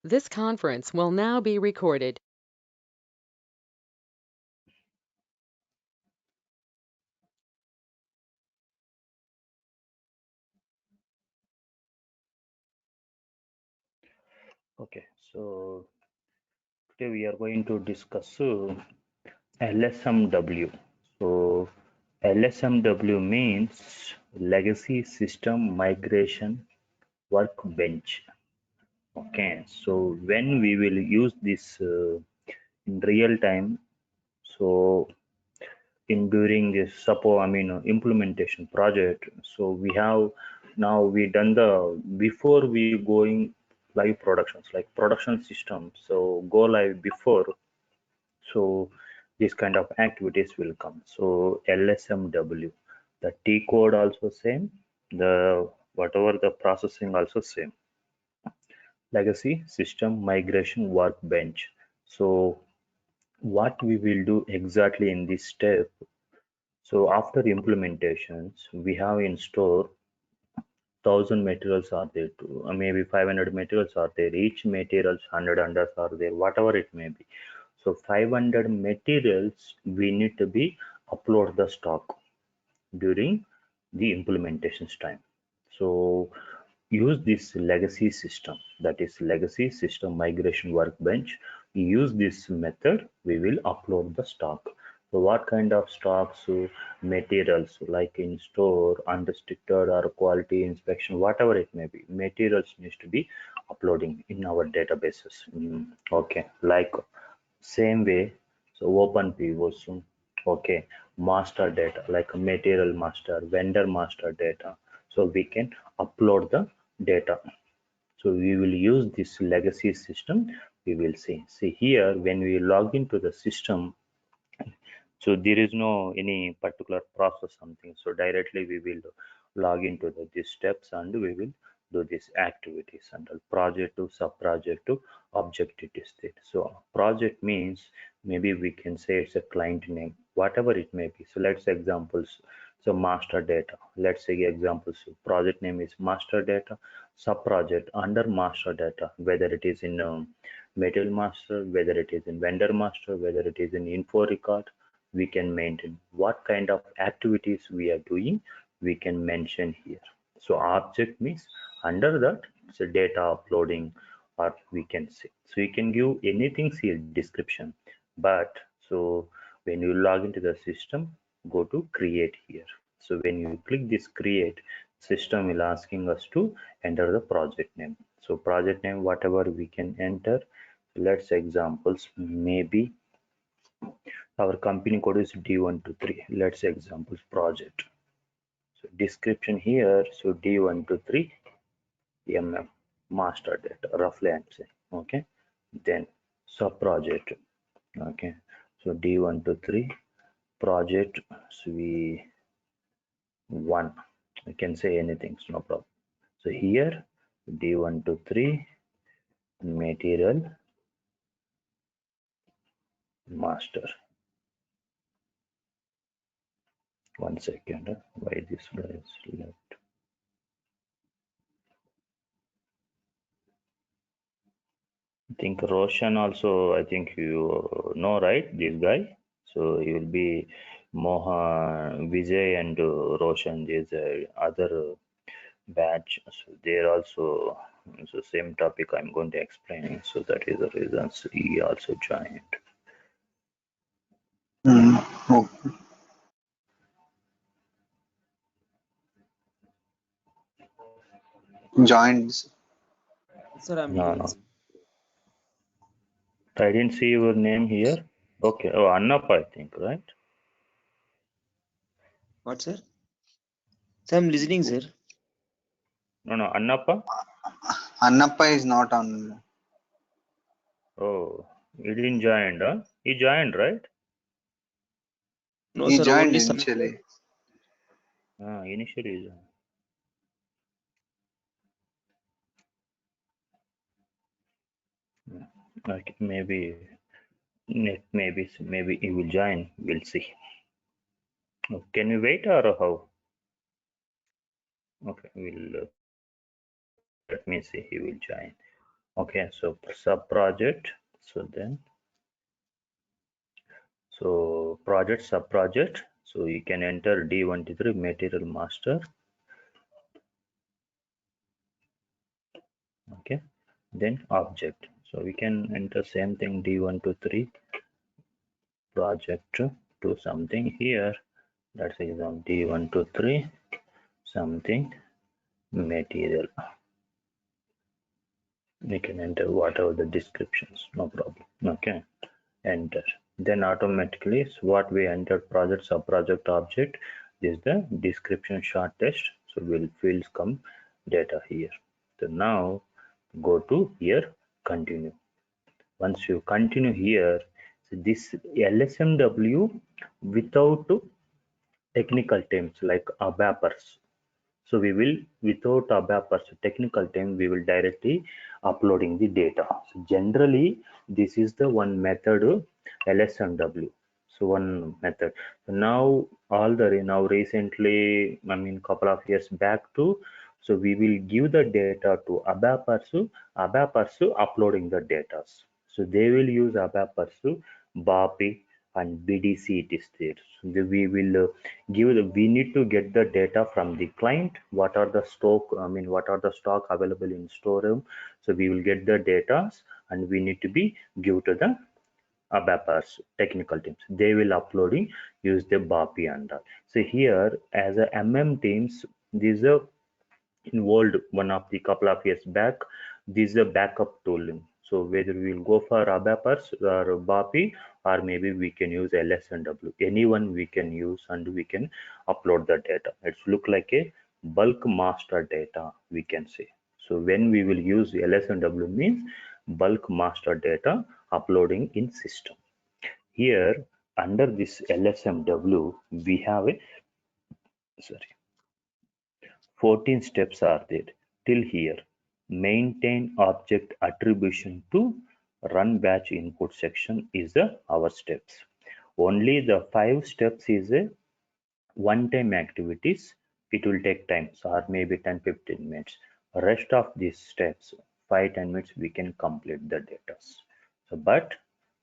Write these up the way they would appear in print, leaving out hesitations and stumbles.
This conference will now be recorded. Okay, so today we are going to discuss LSMW. So LSMW means Legacy System Migration Workbench. Okay, so when we will use this in real time, so in during this implementation project, so we have now we done the before we going live productions like production system, so go live before, so this kind of activities will come. So LSMW, the T code also same, the whatever the processing also same. Legacy system migration workbench. So what we will do exactly in this step, so after implementations we have in store 1,000 materials are there too, maybe 500 materials are there, each materials 100 unders are there, whatever it may be. So 500 materials we need to be upload the stock during the implementations time. So use this legacy system, that is legacy system migration workbench. Use this method, we will upload the stock. So what kind of stocks? So materials like in store, unrestricted or quality inspection, whatever it may be, materials needs to be uploading in our databases. Okay, like same way, so open pivot, okay, master data like material master, vendor master data. So we can upload the data. So we will use this legacy system. We will see here when we log into the system, so there is no any particular process something, so directly we will log into these steps and we will do these activities under project to sub project to objective state. So project means maybe we can say it's a client name, whatever it may be. So let's say examples, so master data, let's say examples, so project name is master data, sub project under master data, whether it is in material master, whether it is in vendor master, whether it is in info record, we can maintain what kind of activities we are doing, we can mention here. So object means under that, so data uploading, or we can say, so you can give anything here description. But so when you log into the system, go to create here. So when you click this create, system will asking us to enter the project name. So project name whatever we can enter. Let's examples, maybe our company code is D123. Let's examples project. So description here, so D123 MM master data, roughly I'm saying. Okay. Then sub project. Okay. So D123 project, so we one. I can say anything, so no problem. So here D123 material master. One second. Why this guy is left? I think Roshan also, I think you know, right? This guy. So he will be Mohan, Vijay, and Roshan. There's other batch. So they're also, so same topic I'm going to explain. So that is the reasons he also joined. Oh, joined. Sir, I'm No, here. no. I didn't see your name here. Okay. Oh, Annappa, I think, right? What, sir? Sir, I'm listening, sir. No, no. Annappa? Annappa is not on. Oh, he didn't join, huh? He joined, right? No, He sir, joined only some. initially. Ah, initially he joined. Okay, maybe he will join. We'll see. Oh, can we wait or how? Okay, we'll let me see. He will join. Okay, so sub project. So project, sub project. So you can enter D123 material master. Okay, then object. So we can enter same thing D123 project to something here. That's example D123 something material. We can enter whatever the descriptions, no problem. Okay, enter. Then automatically what we entered project, sub project, object is the description short test. So we'll fields come data here. So now go to here, continue. Once you continue here, so this LSMW without technical terms like ABAPers. So we will, without ABAPers technical term, we will directly uploading the data. So generally, this is the one method LSMW. So one method. So now now recently, I mean couple of years back too. So we will give the data to ABAPers uploading the data. So they will use ABAPers, BAPI and BDC it is there. So we will we need to get the data from the client. What are the what are the stock available in storeroom? So we will get the data and we need to be give to the ABAPers technical teams. They will uploading use the BAPI and all. So here as a teams, these are involved one of the couple of years back. This is a backup tooling. So whether we will go for ABAPers or BAPI, or maybe we can use LSNW. Anyone we can use and we can upload the data. It's look like a bulk master data, we can say. So when we will use LSNW means bulk master data uploading in system. Here under this LSMW, we have a, sorry, 14 steps are there till here. Maintain object attribution to run batch input section is our steps. Only the 5 steps is a one-time activities. It will take time, so or maybe 10-15 minutes. Rest of these steps, 5-10 minutes, we can complete the data. So, but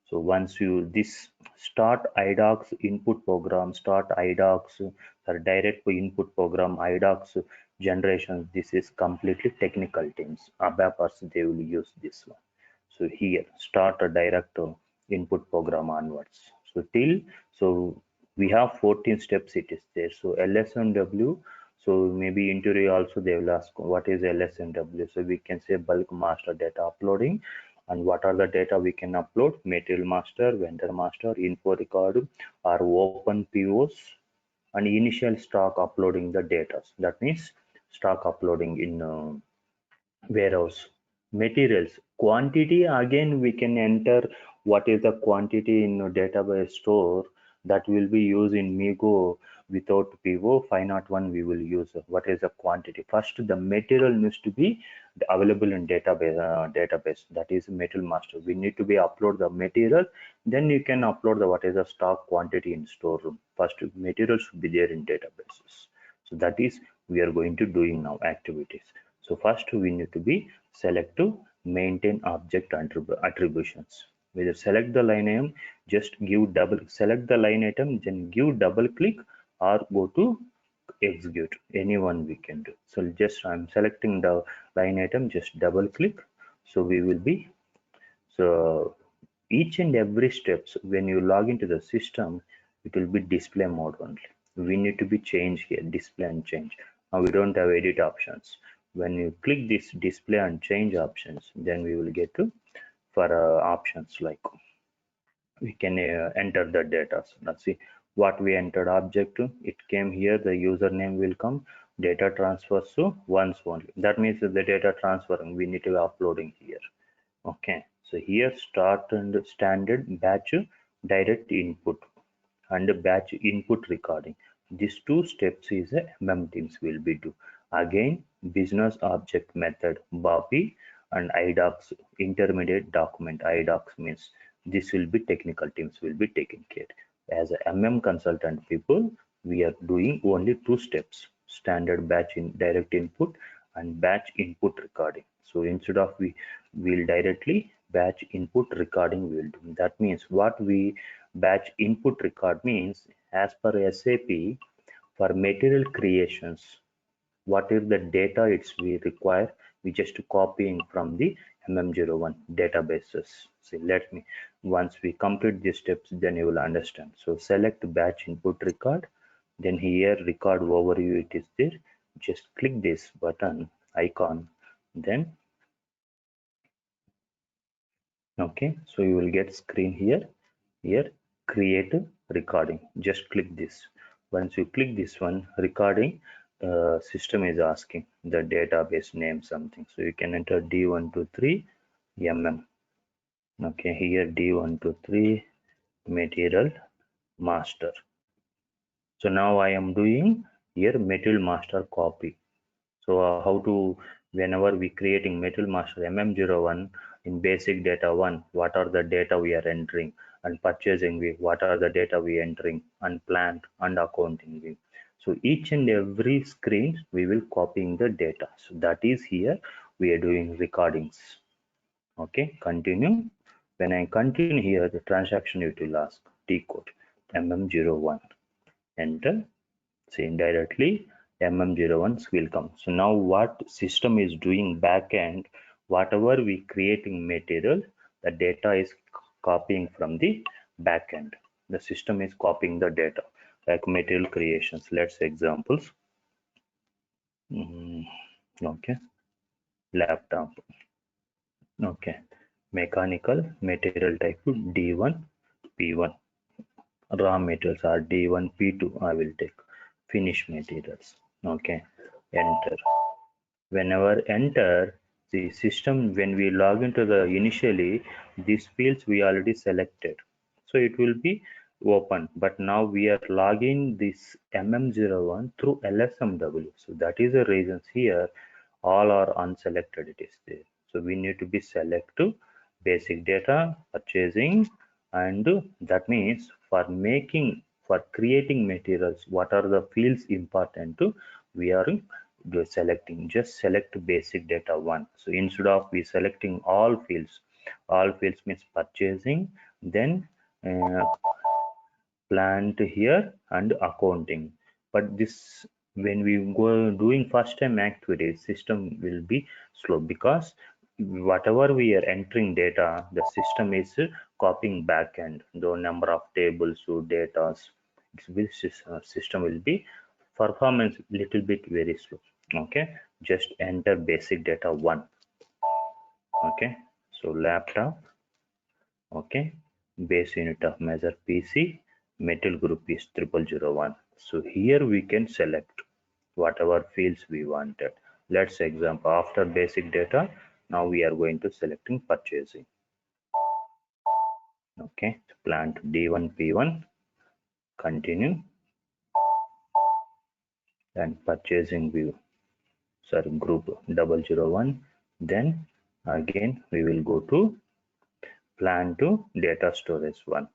so once you this start idocs input program, start idocs or direct input program idocs generation, this is completely technical teams. ABAPers they will use this one. So here start a direct input program onwards. So till so we have 14 steps it is there. So LSMW. So maybe interview also they will ask what is LSMW. So we can say bulk master data uploading, and what are the data we can upload: material master, vendor master, info record, or open POs, and initial stock uploading the data. That means stock uploading in warehouse. Materials quantity, again we can enter what is the quantity in a database store that will be used in migo. Without pivo 501 we will use what is the quantity. First the material needs to be available in database, that is material master. We need to be upload the material, then you can upload the what is the stock quantity in storeroom. First material should be there in databases. So that is we are going to doing now activities. So first we need to be select to maintain object attributions. Whether select the line item, just give double select the line item, then give double click or go to execute. Anyone we can do. So just I'm selecting the line item, just double click. So we will be so each and every steps when you log into the system, it will be display mode only. We need to be changed here, display and change. Now we don't have edit options. When you click this display and change options, then we will get to for options like we can enter the data. So let's see what we entered object. It came here, the username will come, data transfers to once only. That means that the data transferring we need to be uploading here. Okay, so here start and standard batch direct input and batch input recording. These two steps is a teams will be do. Again, business object method BAPI and IDOCS intermediate document. IDOCS means this will be technical teams will be taken care. As a consultant people, we are doing only two steps: standard batch in direct input and batch input recording. So instead of we will directly batch input recording we will do. That means what we batch input record means, as per SAP, for material creations, what is the data it's we require, we just copying from the mm01 databases. See, let me, once we complete these steps, then you will understand. So select batch input record, then here record overview it is there, just click this button icon, then okay, so you will get screen here. Here create recording, just click this. Once you click this one, recording, system is asking the database name something, so you can enter D123 mm. Okay, here D123 material master. So now I am doing here material master copy. So how to, whenever we creating metal master mm01 in basic data 1, what are the data we are entering, and purchasing we, what are the data we entering, and plant and accounting we. So each and every screen we will copying the data. So that is here we are doing recordings. Okay, continue. When I continue here, the transaction it will ask T code mm01, enter. So indirectly mm01s will come. So now what system is doing backend, whatever we creating material, the data is copying from the backend. The system is copying the data like material creations. Let's examples. Okay, laptop. Okay, mechanical material type D1 P1. Raw materials are D1 P2. I will take finish materials. Okay, enter. Whenever enter the system, when we log into the initially, these fields we already selected, so it will be open, but now we are logging this mm01 through lsmw, so that is the reasons here all are unselected it is there. So we need to be select to basic data purchasing, and that means for making, for creating materials, what are the fields important to, we are selecting, just select basic data 1. So instead of we selecting all fields means purchasing, then uh, plant here and accounting. But this, when we go doing first time activity, system will be slow, because whatever we are entering data, the system is copying backend the number of tables or data. System will be performance little bit very slow. Okay, just enter basic data 1. Okay, so laptop. Okay, base unit of measure PC, metal group is 0001. So here we can select whatever fields we wanted. Let's example, after basic data, now we are going to selecting purchasing. Okay, plant D1 P1, continue, and purchasing view, sorry, group 001. Then again we will go to plan to data storage 1.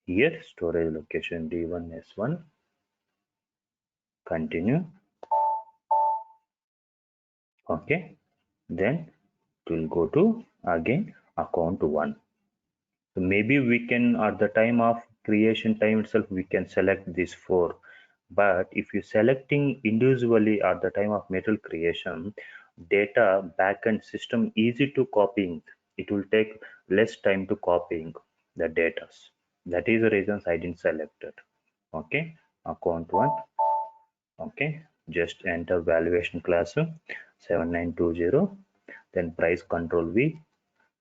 Here storage location D1 S1, continue. Okay, then it will go to again account 1. So maybe we can, at the time of creation time itself, we can select these 4, but if you selecting individually at the time of metal creation, data backend system easy to copying, it will take less time to copying the data. That is the reasons I didn't select it. Okay, account 1. Okay, just enter valuation class 7920, then price control V,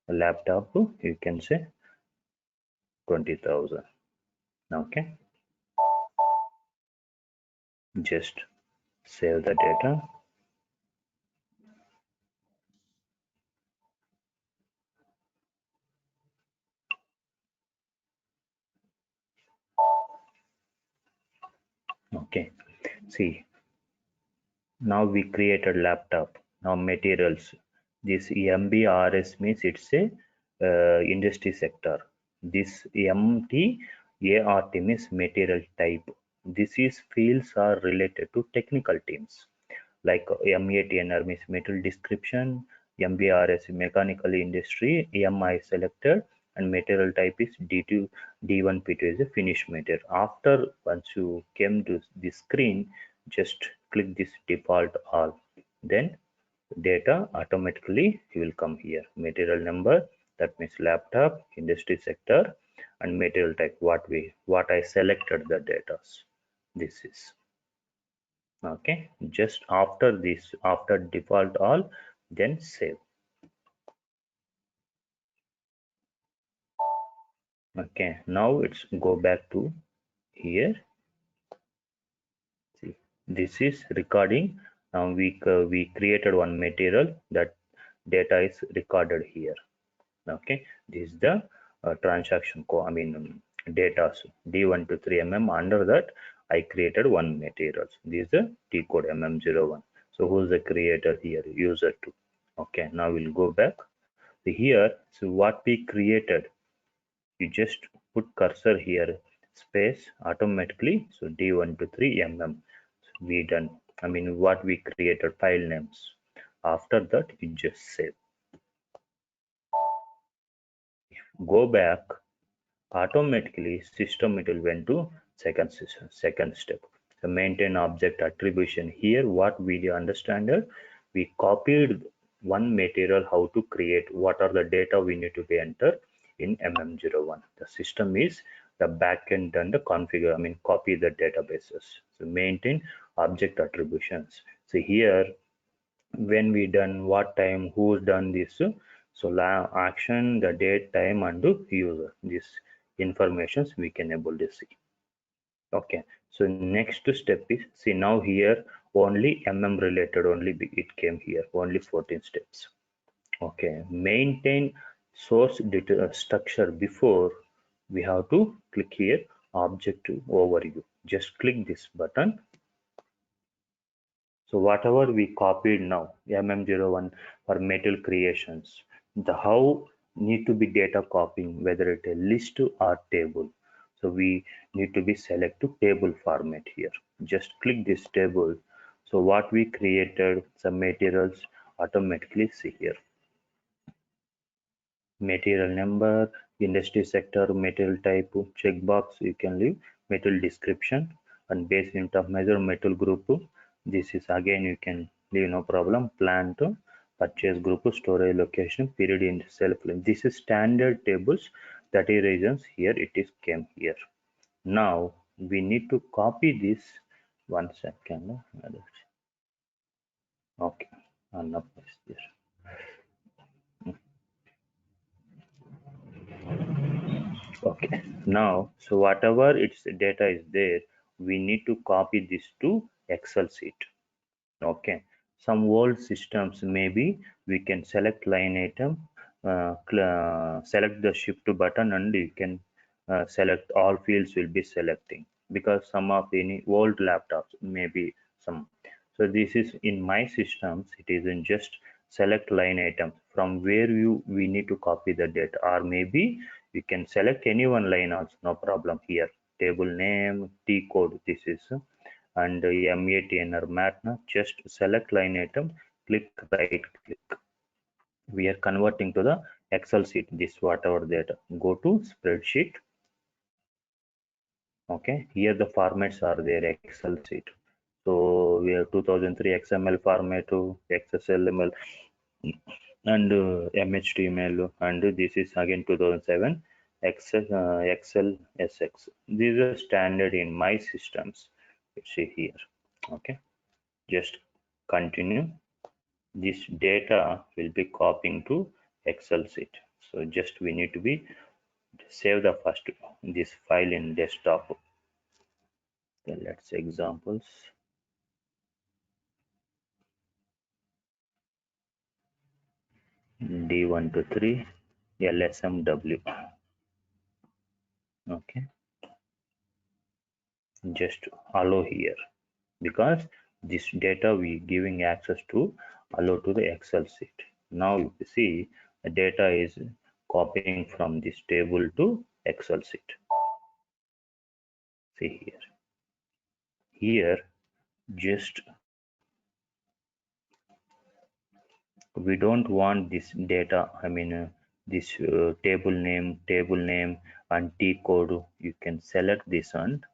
laptop you can say 20,000. Okay, just save the data. Okay, see, now we created laptop. Now materials, this MBRS means it's a industry sector. This MTART means material type. This is fields are related to technical teams. like MATNR means metal description, MBRS mechanical industry, EMI selected, and material type is D2, D1, P2 is a finished material. After once you came to this screen, just click this default all. Then data automatically will come here. Material number, that means laptop, industry sector, and material type what I selected the data. This is okay. Just after this, after default all, then save. Okay, now it's go back to here. See, this is recording. Now we created one material that data is recorded here. Okay, this is the transaction data D1 to 3 under that I created one material. This is the T code MM01. So who's the creator here? User 2. Okay, now we'll go back here. So what we created, you just put cursor here, space, automatically. So D1 to 3 so we done. What we created, file names. After that you just save. Go back, automatically system it will went to second step. The maintain object attribution. Here what we understand is we copied one material how to create, what are the data we need to be entered in MM01. The system is the backend and the configure, copy the databases. So maintain object attributions. So here when we done, what time, who's done this, so action, the date, time, and the user, this informations we can able to see. Okay, so next step is, see now here only related only it came here, only 14 steps. Okay, maintain source data structure. Before we have to click here object overview, just click this button. So whatever we copied now, MM01 for metal creations, the how need to be data copying, whether it a list or table. So we need to be select to table format here. Just click this table. So what we created, some materials automatically see here. Material number, industry sector, material type, checkbox you can leave, metal description, and base unit of measure, metal group. This is again you can leave, no problem. Plant, purchase group, storage location, period in self. This is standard tables, that is reasons here it is came here. Now we need to copy this. 1 second. Okay, enough is there. Okay, now so whatever its data is there, we need to copy this to Excel sheet. Okay, some old systems maybe we can select line item, select the shift button, and you can select all fields will be selecting, because some of any old laptops maybe some. So this is in my systems, it is in just select line items from where you we need to copy the data, or maybe you can select any one line also, no problem here. Table name, T code, this is and MATNR matna, just select line item, click right click. We are converting to the Excel sheet, this whatever data. Go to spreadsheet. Okay, here the formats are there, Excel sheet. So we have 2003 XML format to XSLML and MHTML, and this is again 2007 Excel SX. These are standard in my systems. You see here. Okay, just continue. This data will be copying to Excel sheet. So just we need to be save the first this file in desktop. Okay, let's examples. D1 to 3 LSMW. Okay, just allow here, because this data we giving access to allow to the Excel sheet. Now you see the data is copying from this table to Excel sheet. See here. Here just we don't want this data, this table name and T code. You can select this and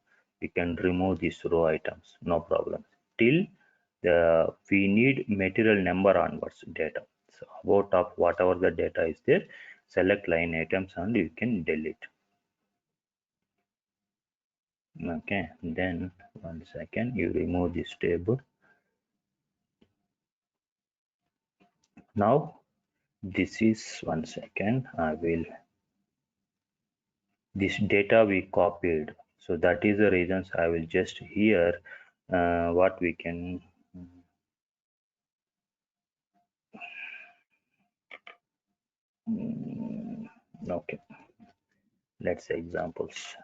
you can remove these row items, no problem. Till we need material number onwards data. So about of whatever the data is there, select line items and you can delete. Okay, then 1 second, you remove this table. Now this is 1 second, I will this data we copied, so that is the reasons I will just here what we can okay, let's say examples.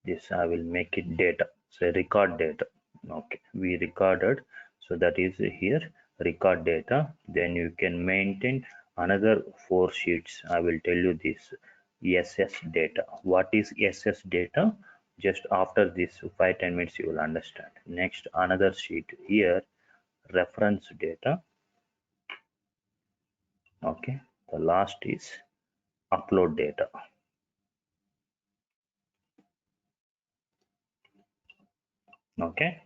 This I will make it data, so record data. Okay, we recorded, so that is here record data. Then you can maintain another 4 sheets. I will tell you this SS data. What is SS data? Just after this 5-10 minutes you will understand. Next, another sheet here, reference data. Okay, the last is upload data. Okay,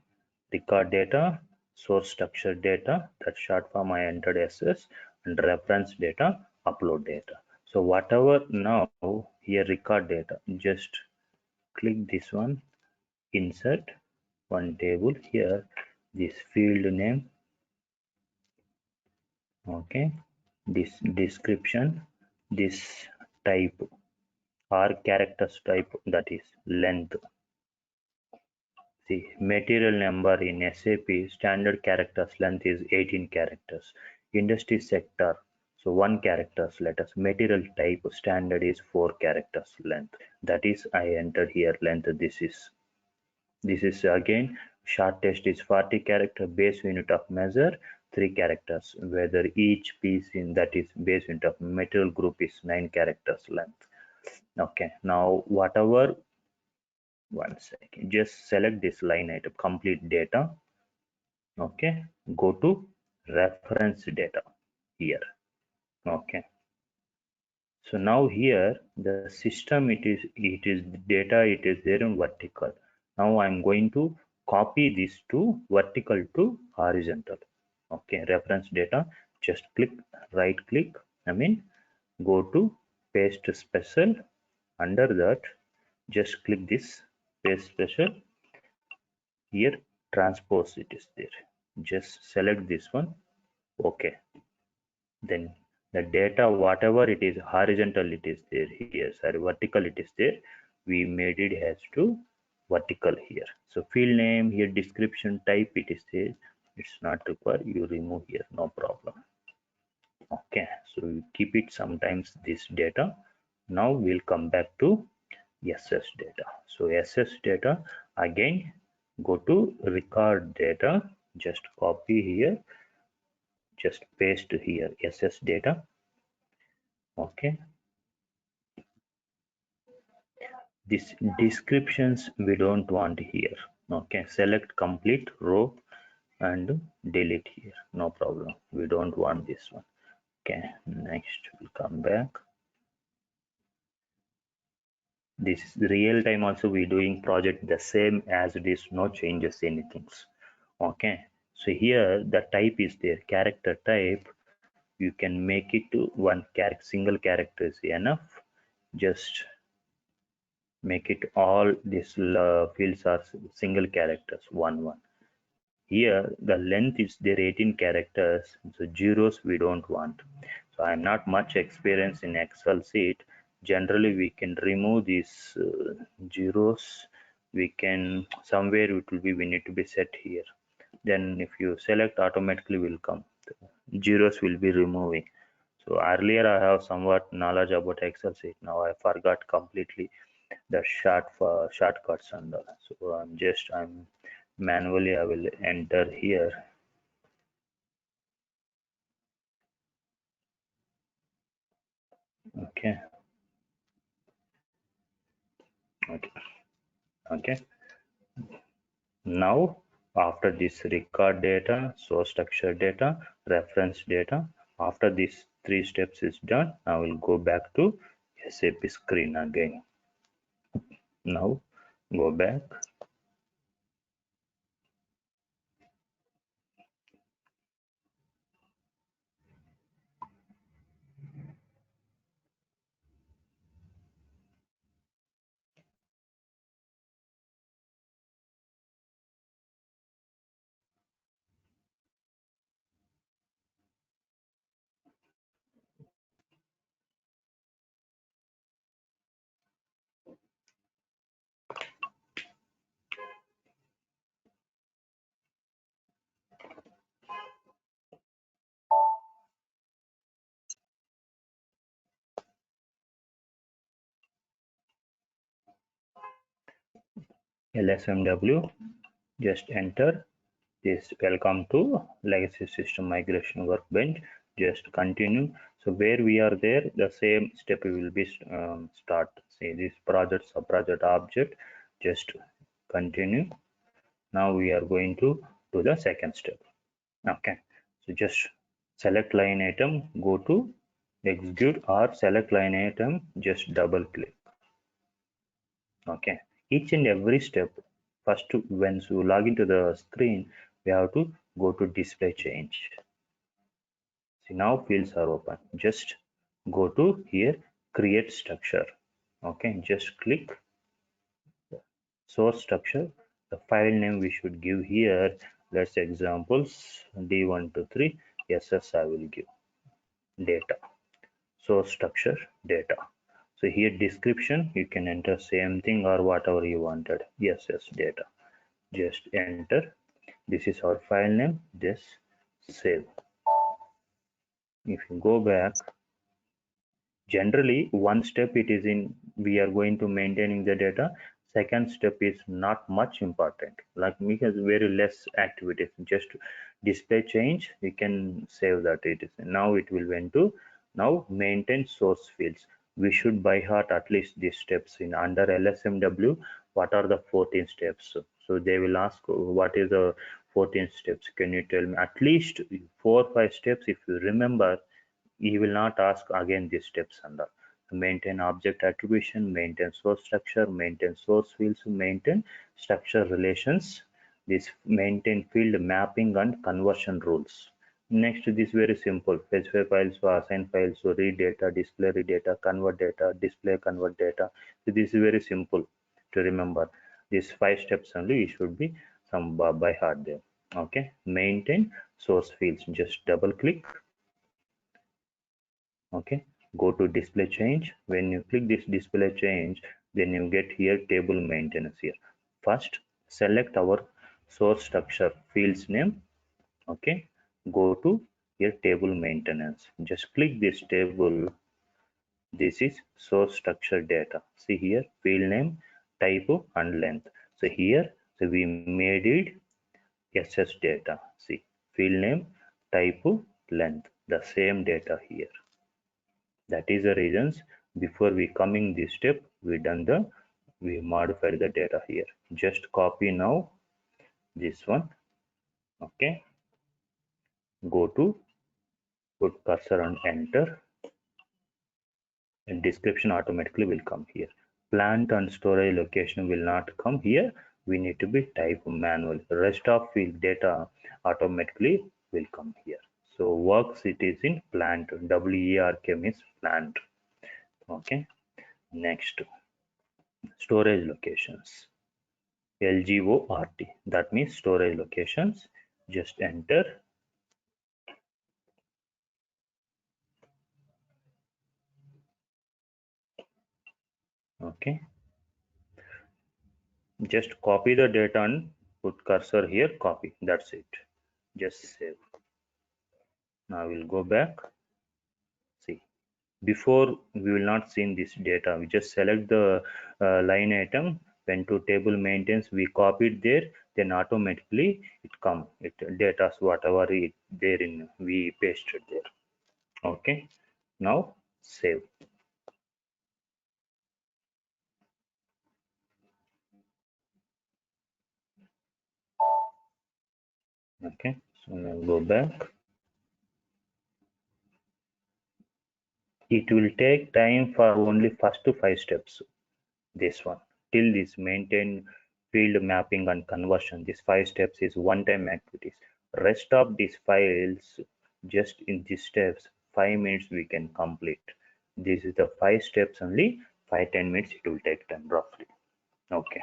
record data, source structure data, that short form I entered SS, and reference data, upload data. So whatever now here record data, just click this one, insert one table here, this field name, okay, this description, this type or characters type, that is length. See, material number in SAP standard characters length is 18 characters. Industry sector, so 1 characters letters. Material type standard is 4 characters length. That is I enter here length. This is again short text is 40 character, base unit of measure 3 characters. Whether each piece in that is base unit of material group is 9 characters length. Okay, now whatever 1 second, just select this line item, complete data. Okay, go to reference data here. Okay, so now here the system, it is data, it is there in vertical. Now I'm going to copy this to vertical to horizontal. Okay, reference data, just click right click, go to paste special. Under that, just click this paste special. Here transpose it is there, just select this one. Okay, then the data whatever it is horizontal it is there here, sorry, vertical it is there, we made it as to vertical here. So field name here, description type it is there, it's not required, you remove here, no problem. Okay, so we keep it sometimes this data. Now we'll come back to SS data. So SS data, again go to record data, just copy here, just paste here SS data. Okay, this descriptions we don't want here. Okay, select complete row and delete here, no problem, we don't want this one. Okay, next we'll come back. This real time also we doing project the same as it is, no changes anything. Okay, so here the type is there, character type, you can make it to one character, single character is enough. Just make it all these fields are single characters, one. Here the length is there 18 characters, so zeros we don't want. So I'm not much experience in Excel sheet. Generally we can remove these zeros. We can somewhere it will be, we need to be set here. Then if you select, automatically will come. Zeros will be removing. So earlier I have somewhat knowledge about Excel sheet. Now I forgot completely the shortcuts and all. So I'm manually I will enter here. Okay, okay. Now after this record data, source structure data, reference data, After these 3 steps is done, I will go back to SAP screen again. Now go back. LSMW, just enter this. Welcome to legacy system migration workbench. Just continue. So where we are there, the same step we will be start. See this project, subproject object. Just continue. Now we are going to do the second step. Okay. So just select line item, go to execute or select line item, just double click. Okay. Each and every step, first once you log into the screen, we have to go to display change. See now fields are open. Just go to here, create structure. Okay, just click source structure. The file name we should give here, let's examples D123. Yes, I will give data. Source structure data. So here description, you can enter same thing or whatever you wanted. Yes, data. Just enter. This is our file name. Just save. If you go back, generally one step it is in we are going to maintaining the data. Second step is not much important, like because very less activities, just display change we can save that. It is now it will went to now maintain source fields. We should by heart at least these steps in under LSMW. What are the 14 steps? So they will ask what is the 14 steps, can you tell me at least 4 or 5 steps if you remember. He will not ask again these steps under maintain object attribution, maintain source structure, maintain source fields, maintain structure relations, this maintain field mapping and conversion rules. Next, this very simple specify files, so assign files, so read data, display read data, convert data, display convert data. So this is very simple to remember. These 5 steps only you should be some by heart there. Okay, maintain source fields, just double click. Okay, go to display change. When you click this display change, then you get here table maintenance. Here first select our source structure fields name. Okay, go to here table maintenance, just click this table. This is source structure data. See here field name, type and length. So here, so we made it ss data. See field name, type, length, the same data here. That is the reasons before we coming this step, we modified the data here. Just copy now this one. Okay, go to put cursor and enter, and description automatically will come here. Plant and storage location will not come here. We need to be type manual. Rest of field data automatically will come here. So works it is in plant. WERK means plant. Okay. Next, storage locations. LGORT, that means storage locations. Just enter. Okay, just copy the data and put cursor here, copy, that's it. Just save. Now we'll go back. See, before we will not see this data, we just select the line item, went to table maintenance, we copied there, then automatically it come, it data whatever it there in we pasted there. Okay, now save. Okay, so now go back. it will take time for only first to 5 steps. This one till this maintain field mapping and conversion. These 5 steps is one-time activities. Rest of these files just in these steps 5 minutes we can complete. This is the 5 steps only. 5-10 minutes it will take time roughly. Okay,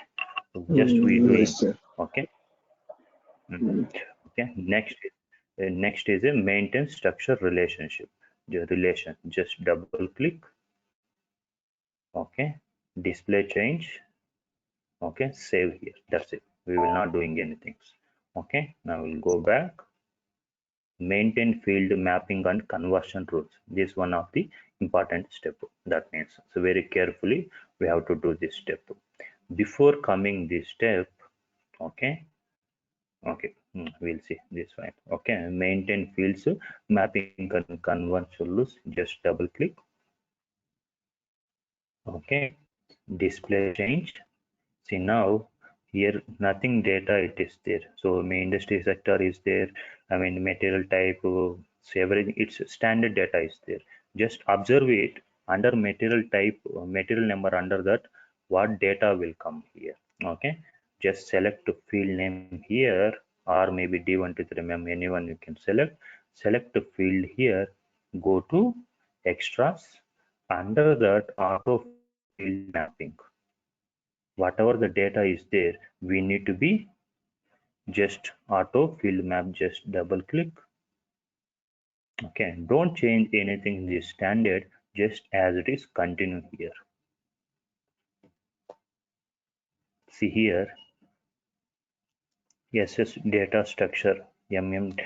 so just we Yes, doing. sir. Okay. Okay. Next is a maintain structure relationship. The relation. Just double click. Okay. Display change. Okay, save here. That's it. We will not doing anything. Okay, now we'll go back. Maintain field mapping and conversion rules. This is one of the important step. That means so very carefully we have to do this step. Before coming this step, okay, we'll see this one. Okay, maintain fields mapping and conversion rules. Just double click. Okay, display changed. See now here nothing data it is there. So main industry sector is there. I mean material type, so everything it's standard data is there. Just observe it under material type, material number under that what data will come here. Okay, just select the field name here or maybe D1 to 3 mem anyone you can select. Select the field here. Go to extras. Under that auto field mapping whatever the data is there we need to be just auto field map just double click. Okay, don't change anything in this standard, just as it is continue here. See here SS data structure mm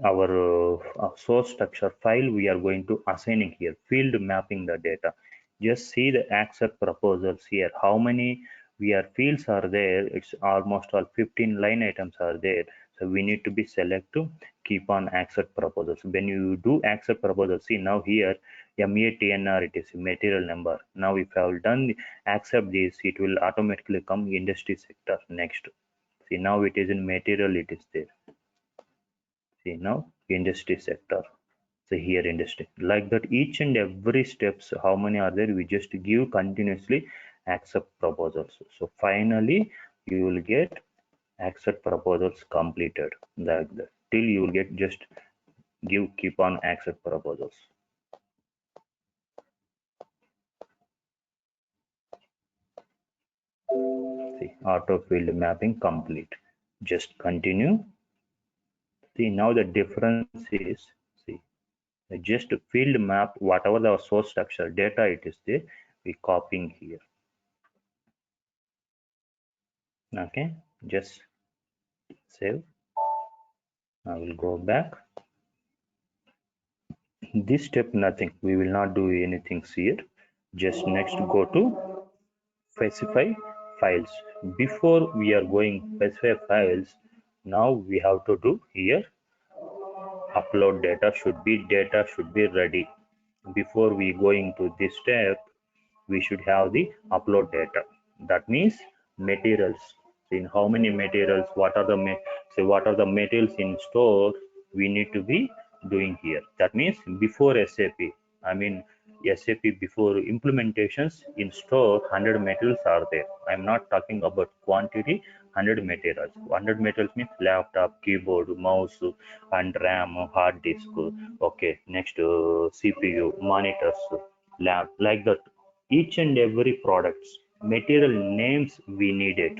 our source structure file we are going to assigning here field mapping the data. Just see the accept proposals here how many we are fields are there. It's almost all 15 line items are there, so we need to be select to keep on accept proposals. When you do accept proposals, see now here MATNR it is material number. Now if I have done accept this it will automatically come industry sector next. See now it is in material it is there. See now industry sector. So here industry. Like that each and every steps how many are there we just give continuously accept proposals. So finally you will get accept proposals completed like that. Till you will get just give keep on accept proposals. See auto field mapping complete. Just continue. See now the difference is see just field map whatever the source structure data it is there we copying here. Okay, just save. I will go back. This step nothing we will not do anything here. Just next go to specify files. Before we are going specify files, now we have to do here upload data should be ready. Before we going to this step we should have the upload data. That means materials. In how many materials, what are the what are the materials in store we need to be doing here. That means before SAP, I mean SAP before implementations in store 100 materials are there. I'm not talking about quantity. 100 materials. 100 materials means laptop, keyboard, mouse, and RAM, hard disk. Okay, next CPU, monitors, lab, like that each and every products material names we need it.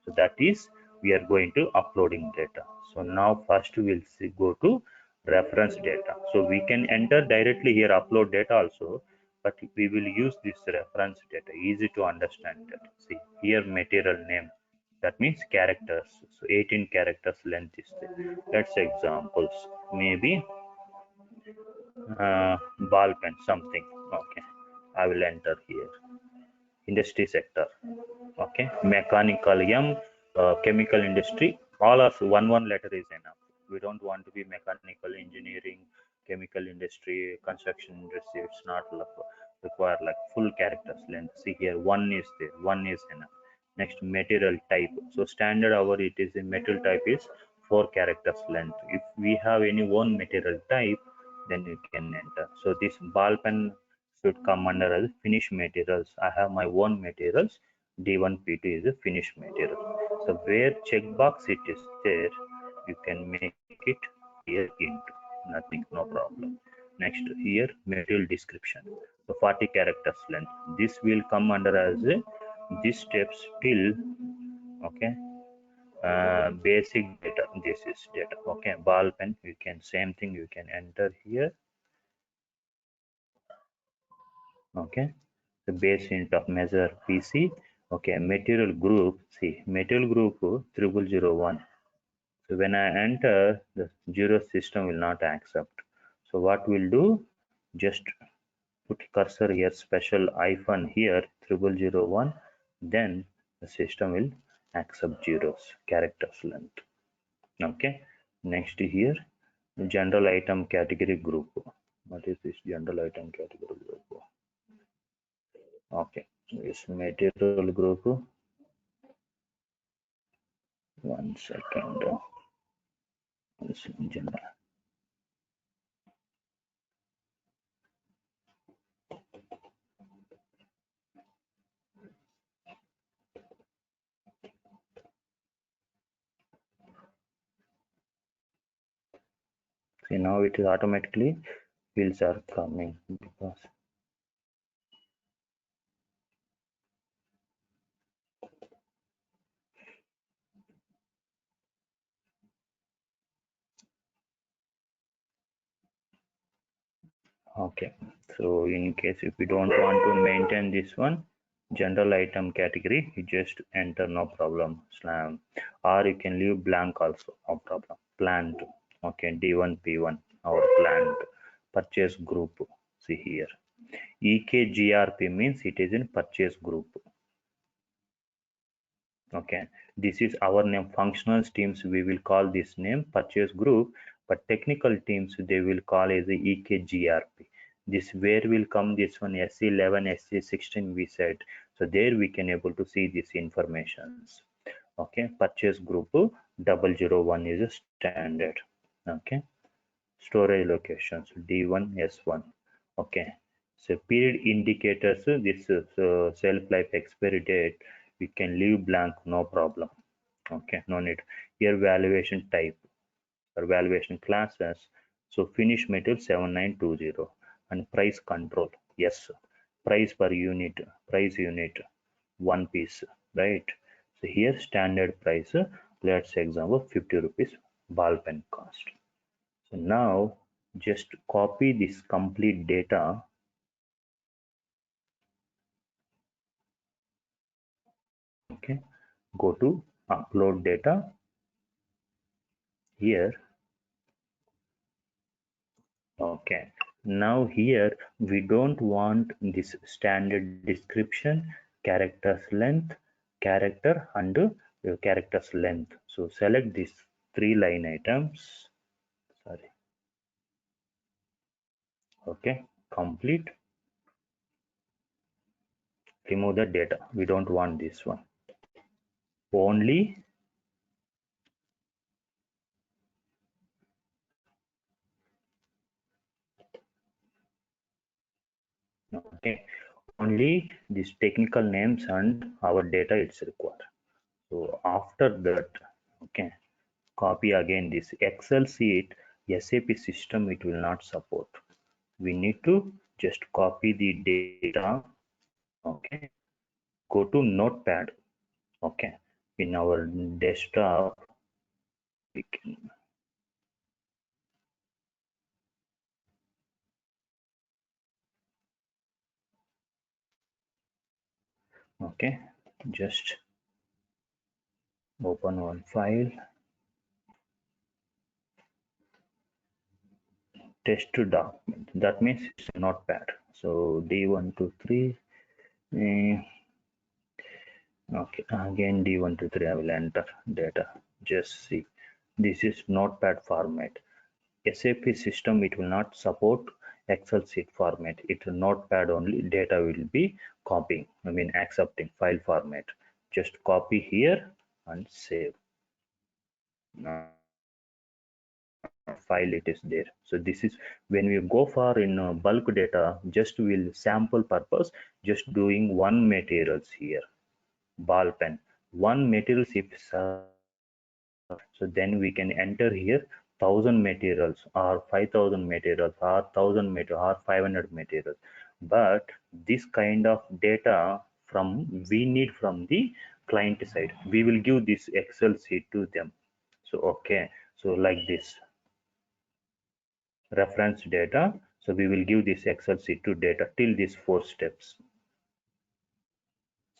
So that is we are going to uploading data. So now first we'll see, go to reference data. So we can enter directly here upload data also, but we will use this reference data easy to understand that. See here material name, that means characters. So 18 characters length is there. Let's examples maybe ball pen something. Okay, I will enter here industry sector. Okay, mechanical chemical industry, all of one letter is enough. We don't want to be mechanical engineering, chemical industry, construction industry. It's not require like full characters length. See here one is there, one is enough. Next material type, so standard our it is a material type is 4 characters length. If we have any one material type then you can enter. So this ball pen should come under as finished materials. I have my own materials. D1 P2 is a finished material. So where checkbox it is there, you can make it here into nothing, no problem. Next here material description. So 40 characters length. This will come under as a this steps till okay basic data. This is data. Okay, ball pen. You can same thing. You can enter here. Okay, the base unit of measure PC. Okay, material group. See, material group 0001. So when I enter, the zero system will not accept. So what we'll do, just put cursor here, special hyphen here, 0001. Then the system will accept zeros, characters length. Okay, next here, general item category group. What is this general item category group? Okay, this material group. One second. This general. See, now it is automatically fields are coming because okay. So in case if you don't want to maintain this one, general item category, you just enter no problem slam, or you can leave blank also, no problem. Plant. Okay, D1 P1 our plant purchase group. See here. EKGRP means it is in purchase group. Okay, this is our name. Functional teams we will call this name purchase group, but technical teams they will call as the EKGRP. This where will come this one SC11 SC16 we said. So there we can able to see these informations. Okay, purchase group 001 is a standard. Okay, storage locations D1 S1. Okay, so period indicators, this shelf life expiry date we can leave blank, no problem. Okay, no need. Here valuation type or valuation classes, so finish material 7920 and price control, yes, price per unit, price unit one piece, right? So here standard price, let's say example 50 rupees ball pen cost. So now just copy this complete data. Okay, go to upload data here. Okay, now here we don't want this standard description, characters length, character and characters length. So select these three line items. Sorry. Okay, complete. Remove the data. We don't want this one. Only okay. Only these technical names and our data it's required. So after that, okay, copy again this Excel sheet, SAP system it will not support. We need to just copy the data. Okay, go to Notepad. Okay, in our desktop we can. Okay, just open one file. Test document. That means it's a notepad. So D123. Okay, again D123 I will enter data. Just see. This is notepad format. SAP system it will not support Excel sheet format. It will notepad only data will be copying. I mean accepting file format. Just copy here and save. Now file it is there. So this is when we go for in bulk data, just will sample purpose, just doing one materials here, ball pen, one materials if so then we can enter here 1000 materials or 5000 materials or 1000 materials or 500 materials. But this kind of data from we need from the client side, we will give this Excel sheet to them. So okay, so like this reference data, so we will give this Excel sheet to data till these 4 steps.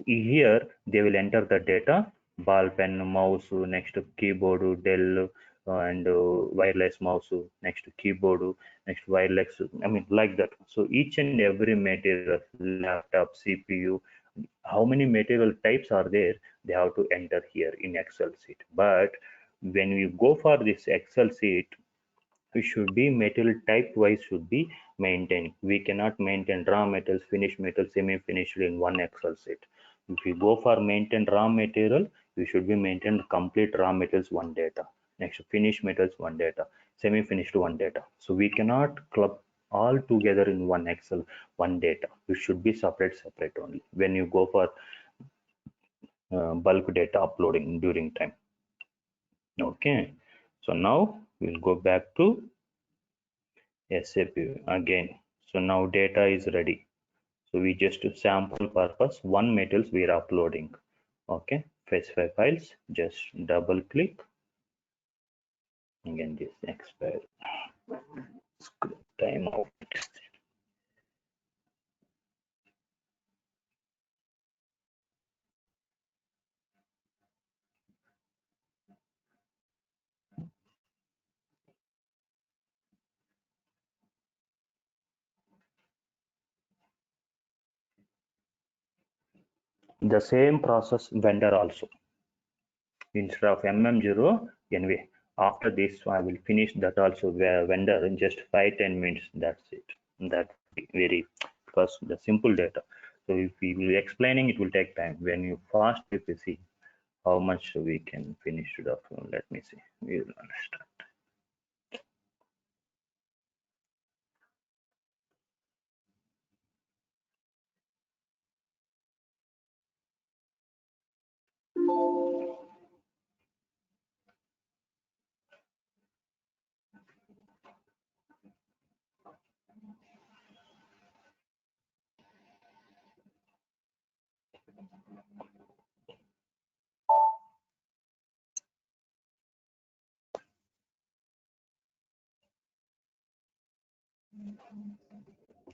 Here they will enter the data, ball pen, mouse, next to keyboard, Dell, and wireless mouse, next to keyboard, next wireless, I mean like that. So each and every material, laptop, CPU, how many material types are there, they have to enter here in Excel sheet. But when we go for this Excel sheet, it should be material type wise should be maintained. We cannot maintain raw metals, finished metals, semi-finished in one Excel sheet. If we go for maintain raw material, we should be maintain complete raw metals one data. Next, finished metals one data, semi-finished one data. So we cannot club all together in one Excel, one data. It should be separate only when you go for bulk data uploading during time. Okay, so now we'll go back to SAP again. So now data is ready. So we just sample purpose one metals we are uploading. Okay, specify files, just double click. Again this expire. Time out. The same process vendor also. Instead of MM0, anyway, after this I will finish that also where vendor in just 5-10 minutes. That's it. That very because the simple data. So if we will be explaining, it will take time. When you fast, if you see how much we can finish it off. Let me see. We will understand.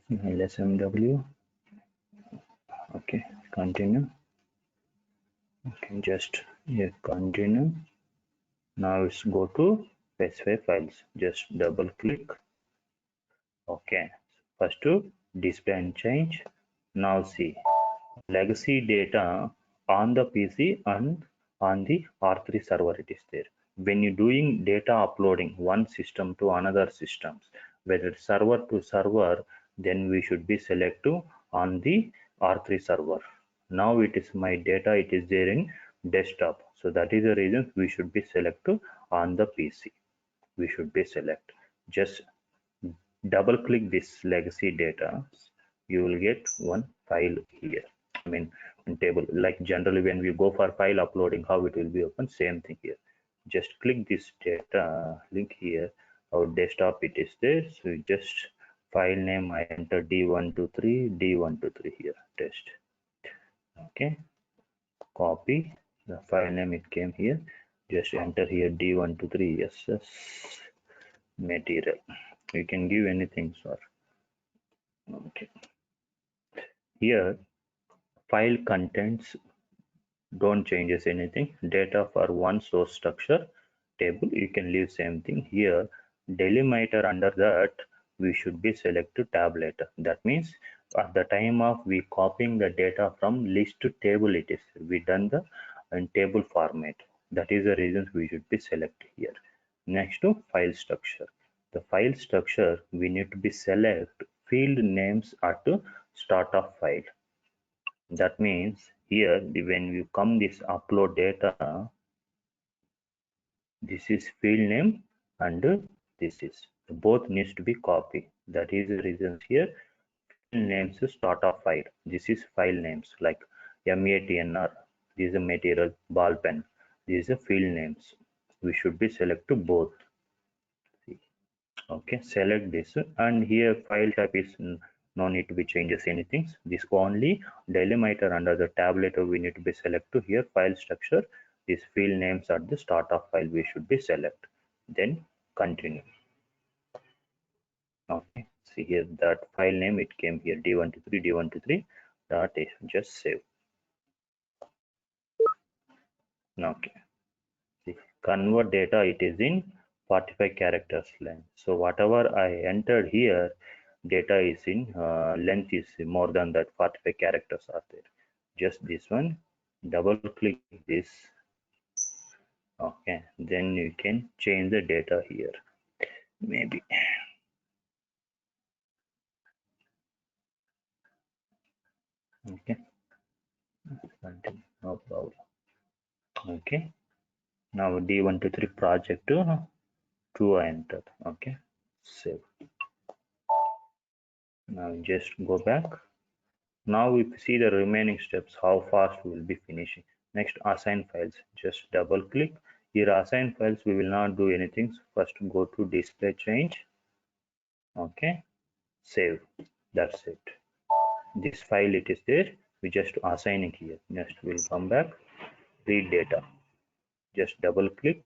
Lsmw. Okay, continue. Okay, just yeah, continue. Now let's go to specify files. Just double click. Okay, first to display and change. Now see legacy data on the PC and on the R3 server it is there. When you're doing data uploading one system to another systems, whether server to server, then we should be selective on the R3 server. Now it is my data, it is there in desktop. So that is the reason we should be selective on the PC. We should be select. Just double click this legacy data, you will get one file here. I mean table, like generally when we go for file uploading, how it will be open, same thing here. Just click this data link here. Our desktop it is there. So just file name I enter d123 d123 here, test. Okay, copy the file name, it came here. Just enter here d123 yes material. You can give anything, sir. Okay, here file contents don't changes anything. Data for one source structure table, you can leave same thing here. Delimiter, under that we should be selected tabulator. That means at the time of we copying the data from list to table, it is we done the in table format. That is the reason we should be select here. Next to file structure, the file structure we need to be select field names at the start of file. That means here when you come this upload data, this is field name and This is both needs to be copied. That is the reasons here. Names start of file. This is file names like MATNR. This is a material ball pen. These are field names. We should be select to both. Okay, select this and here file type is no need to be changes anything. This only delimiter under the tablet we need to be select to here file structure. These field names at the start of file we should be select. Then continue. Okay, see here that file name it came here d123 d123 dot is just save. Okay, see convert data it is in 45 characters length. So whatever I entered here data is in length is more than that 45 characters are there. Just this one, double click this. Okay, then you can change the data here maybe. Okay, continue, no problem. Okay, now d123 project 2 I entered. Okay, save. Now just go back. Now if you see the remaining steps how fast we will be finishing. Next assign files, just double click here. Assign files we will not do anything. First go to display change. Okay, save. That's it. This file it is there, we just assign it here. Next we'll come back, read data, just double click,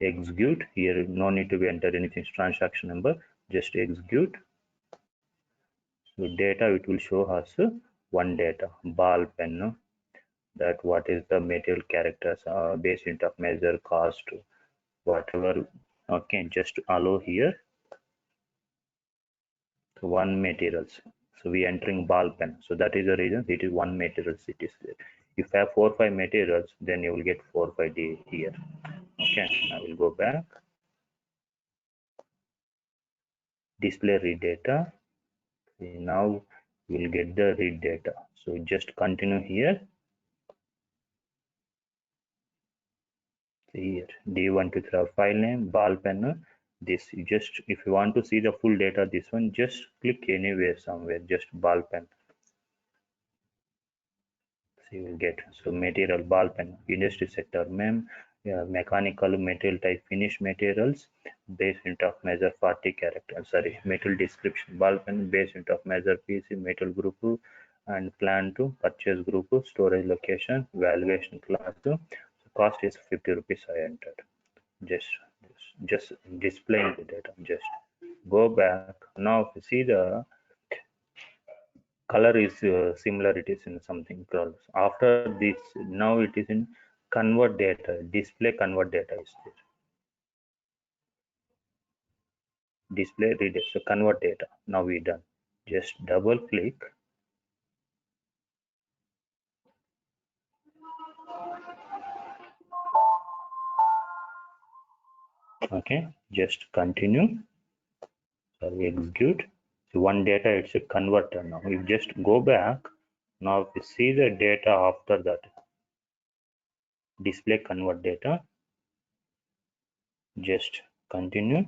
execute. Here no need to be enter anything transaction number, just execute. So data it will show us one data ball pen, that what is the material characters base unit of measure cost whatever. Okay, just allow here one materials. So we entering ball pen, so that is the reason it is one materials it is there. If you have 4 5 materials then you will get 4 5 D here. Okay, I will go back, display read data. See, now we will get the read data, so just continue here. See here d123 file name ball pen. This just if you want to see the full data, this one just click anywhere somewhere, just ball pen. So you will get so material ball pen, industry sector mem, mechanical material type finish materials, base unit of measure 40 character, sorry, metal description ball pen, base unit of measure PC, metal group and plan to purchase group, storage location, valuation class. So cost is 50 rupees I entered. Just displaying the data. Just go back. Now if you see the color is similar, it is in something colors. After this now it is in convert data, display convert data is there, display read, so convert data. Now we done, just double click. Okay, just continue, sorry, execute. So one data it's a converter. Now we just go back. Now if you see the data after that, display convert data, just continue.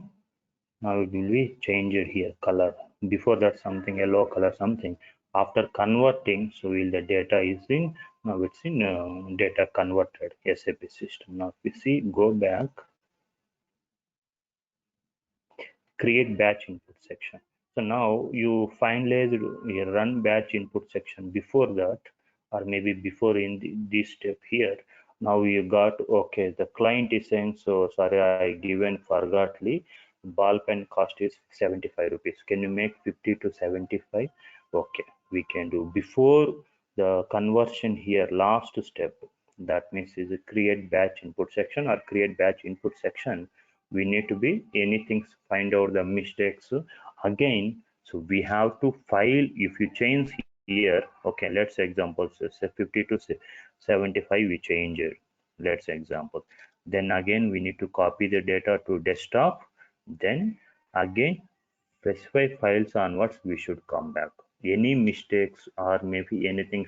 Now it will be changed here color. Before that something yellow color something. After converting, so will the data is in, now it's in data converted SAP system. Now if we see, go back, create batch input section. So now you finalized your run batch input section. Before that, or maybe before in this step here, now you got, okay, the client is saying, so sorry, I given forgotly ball pen cost is 75 rupees. Can you make 50 to 75? Okay, we can do. Before the conversion here, last step, that means is a create batch input section or create batch input section. We need to be anything, find out the mistakes again. So we have to file. If you change here, okay, let's example, so say 50 to 75 we change it, let's example. Then again we need to copy the data to desktop, then again specify files onwards we should come back. Any mistakes or maybe anything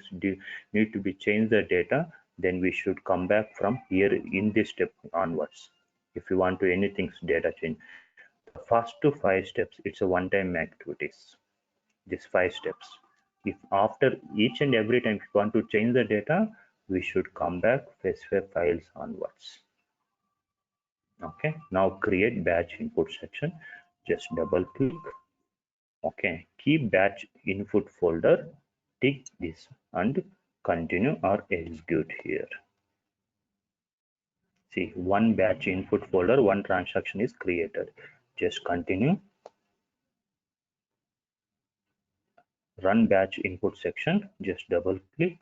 need to be changed the data, then we should come back from here in this step onwards. if you want to anything data change. The first to 5 steps, it's a one-time activities. These 5 steps. If after each and every time if you want to change the data, we should come back specify files onwards. Okay, now create batch input section. Just double click. Okay, keep batch input folder, tick this and continue or execute here. See, one batch input folder, one transaction is created. Just continue. Run batch input section. Just double click.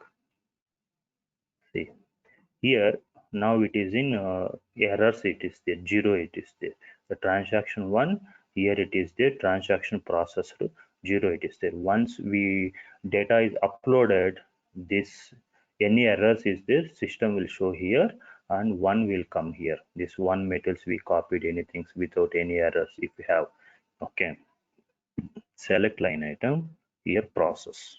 See, here now it is in errors, it is there, 0 it is there. The transaction 1, here it is there, transaction processed 0 it is there. Once we data is uploaded, this any errors is there, system will show here and 1 will come here. This 1 metals we copied anything without any errors if we have. Okay, select line item, here process,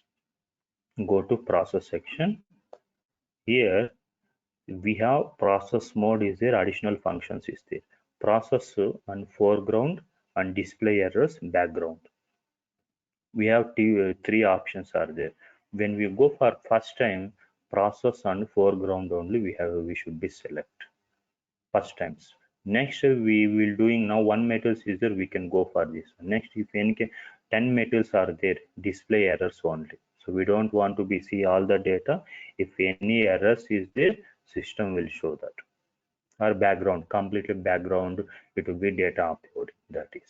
go to process section. Here we have process mode is there, additional functions is there, process and foreground and display errors background. We have three options are there. When we go for first time, process and foreground only we should be select first times. Next we will doing now one metals is there, we can go for this. Next if any 10 metals are there, display errors only. So we don't want to be see all the data. If any errors is there, system will show that. Or background, completely background, it will be data upload, that is.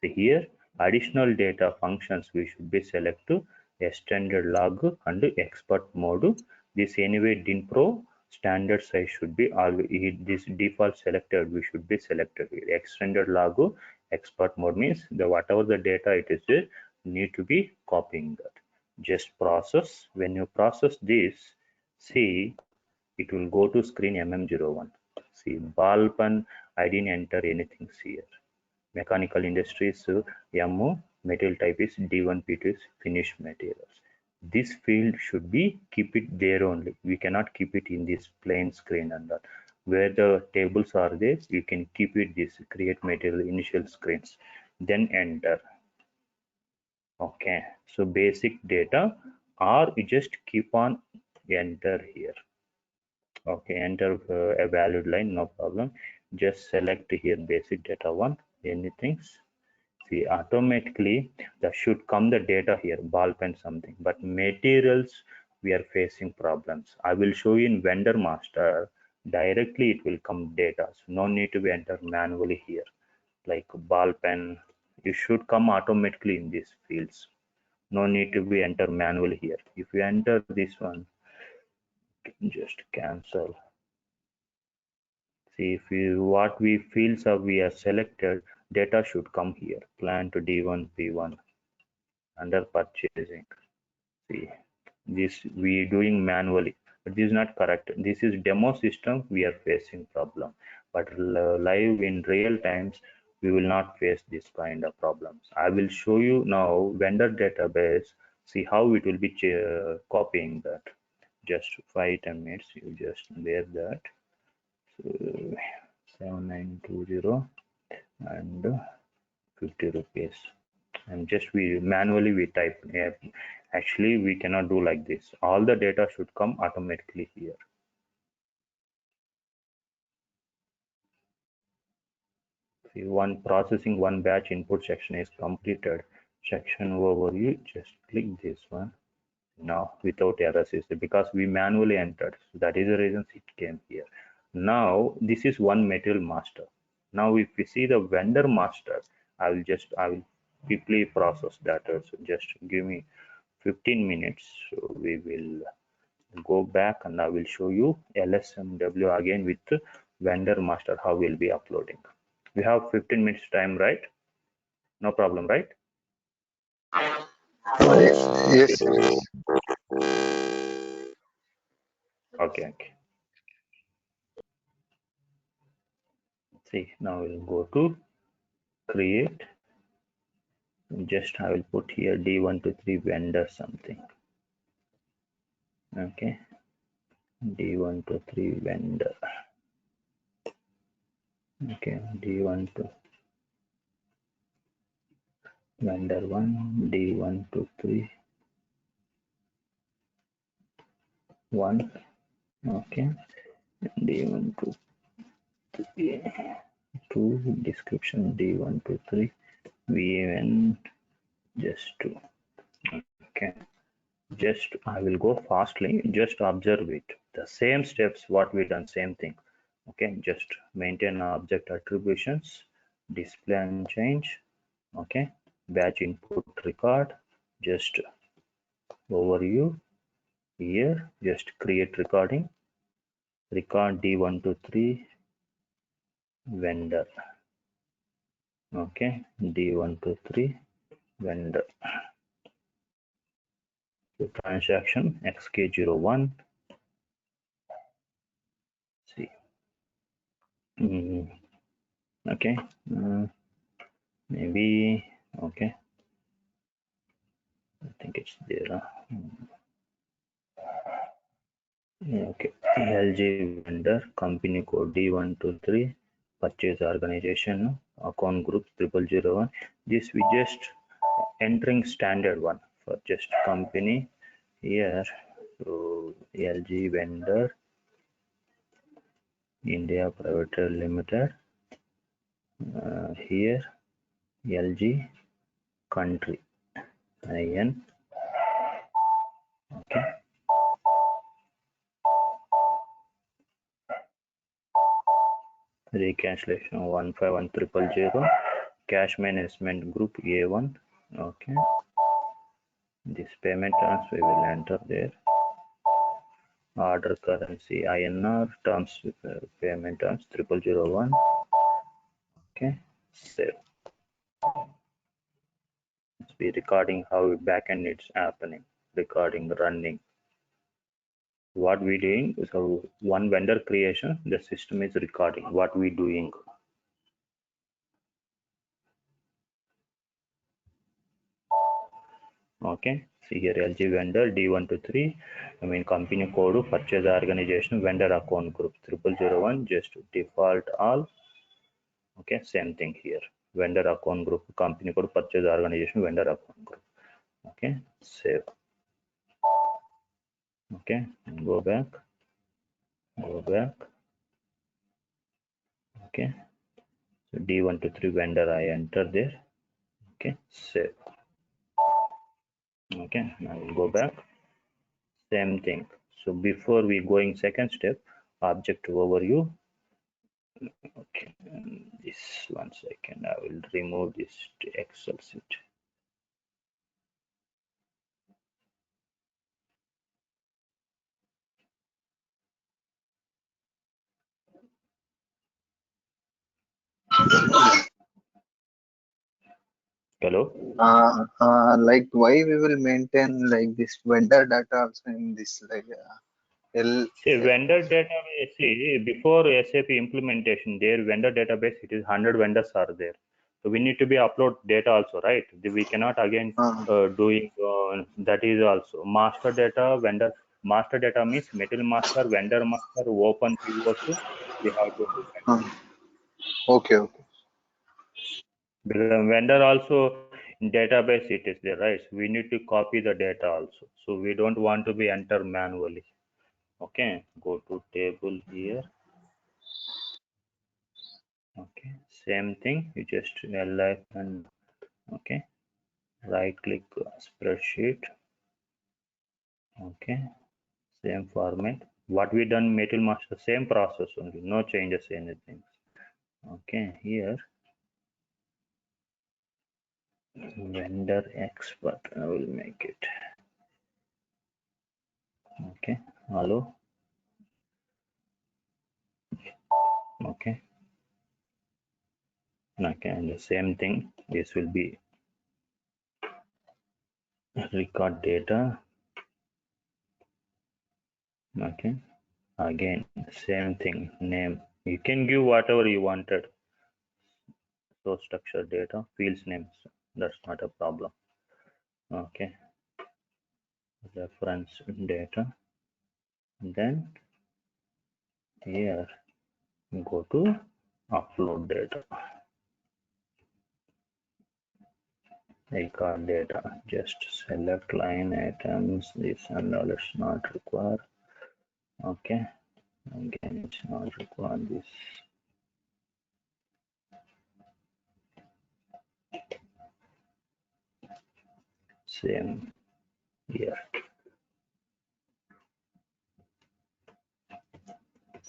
So here additional data functions we should be select to extended log and expert mode. This anyway din pro standard size should be always this default selected, we should be selected here. Extended log expert mode means the whatever the data it is there, need to be copying that. Just process. When you process this, see it will go to screen MM01. See ball pen, I didn't enter anything here. Mechanical industries M material type is D1P2 is finished materials. This field should be keep it there only. We cannot keep it in this plain screen and that. Where the tables are there, you can keep it this create material initial screens. Then enter. Okay, so basic data or you just keep on enter here. Okay, enter a valid line, no problem. Just select here basic data one, anything. See, automatically that should come the data here, ball pen something, but materials we are facing problems. I will show you in vendor master, directly it will come data. So no need to be enter manually here. Like ball pen, you should come automatically in these fields. No need to be enter manually here. If you enter this one, just cancel. See, if you what we fields are we are selected, data should come here. Plant D1 P1 under purchasing. See, this we doing manually, but this is not correct. This is demo system we are facing problem, but live in real times we will not face this kind of problems. I will show you now vendor database. See how it will be copying that. Just 5 minutes. You just bear that. So, 7920 and 50 rupees, and just we manually we type. Yeah, actually we cannot do like this. All the data should come automatically here. See, one processing one batch input section is completed. Section overview, just click this one. Now without errors is because we manually entered, so that is the reason it came here. Now this is one material master. Now if we see the vendor master, I will quickly process that also. Just give me 15 minutes. So we will go back and I will show you LSMW again with vendor master how we'll be uploading. We have 15 minutes time, right? No problem, right? Yes, yes. Okay, okay. See, now we'll go to create. Just I will put here D123 vendor something. Okay, D123 vendor. Okay, D1 to vendor 1, D1 to 3, 1. Okay, D1 to 3, 2, description D1 to 3, VN just 2. Okay, just I will go fastly, just observe it. The same steps what we done, same thing. Okay, just maintain object attributions, display and change. Okay, batch input record, just overview here, just create recording, record D1 to 3 vendor. Okay, D1 to 3 vendor. So transaction xk01. See. Okay, maybe. Okay, I think it's there. Yeah, okay, LG vendor, company code D123, purchase organization, account group 0001. This we just entering standard one for just company here. So LG vendor, India Private Limited. Here LG country IN. Okay. Recancellation 151000. Cash management group A1. Okay. This payment terms we will enter there. Order currency INR, terms payment terms 0001. Okay. Save. Let's be recording how backend it's happening. Recording running. What we doing, so one vendor creation, the system is recording what we doing. Okay, see here LG vendor D1 to 3, I mean company code, purchase organization, vendor account group 0001, just default all. Okay, same thing here, vendor account group, company code, purchase organization, vendor account group. Okay, save. Okay, go back. Okay, so D1 to 3 vendor I enter there. Okay, save. Okay, now we'll go back. Same thing. So before we going second step, object overview. Okay, this 1 second, I will remove this Excel sheet. Hello. Like why we will maintain like this vendor data also in this like L. See, vendor database, see, before SAP implementation, their vendor database, it is 100 vendors are there. So we need to be upload data also, right? We cannot again doing that is also master data, vendor master data means material master, vendor master, open POC. We have to do that. Okay. Because the vendor also in database it is there, right? So we need to copy the data also. So we don't want to be enter manually. Okay, go to table here. Okay, same thing, you just LF and okay, right click spreadsheet. Okay, same format. What we done material master, same process only, no changes anything. Okay, here vendor expert, I will make it. Okay, hello. Okay. Okay, and the same thing, this will be record data. Okay, again same thing, name, you can give whatever you wanted. So structure data, fields names, that's not a problem. Okay, reference data, then here go to upload data, record data. Just select line items. This and all it's not required. Okay, again it's not required. This same here.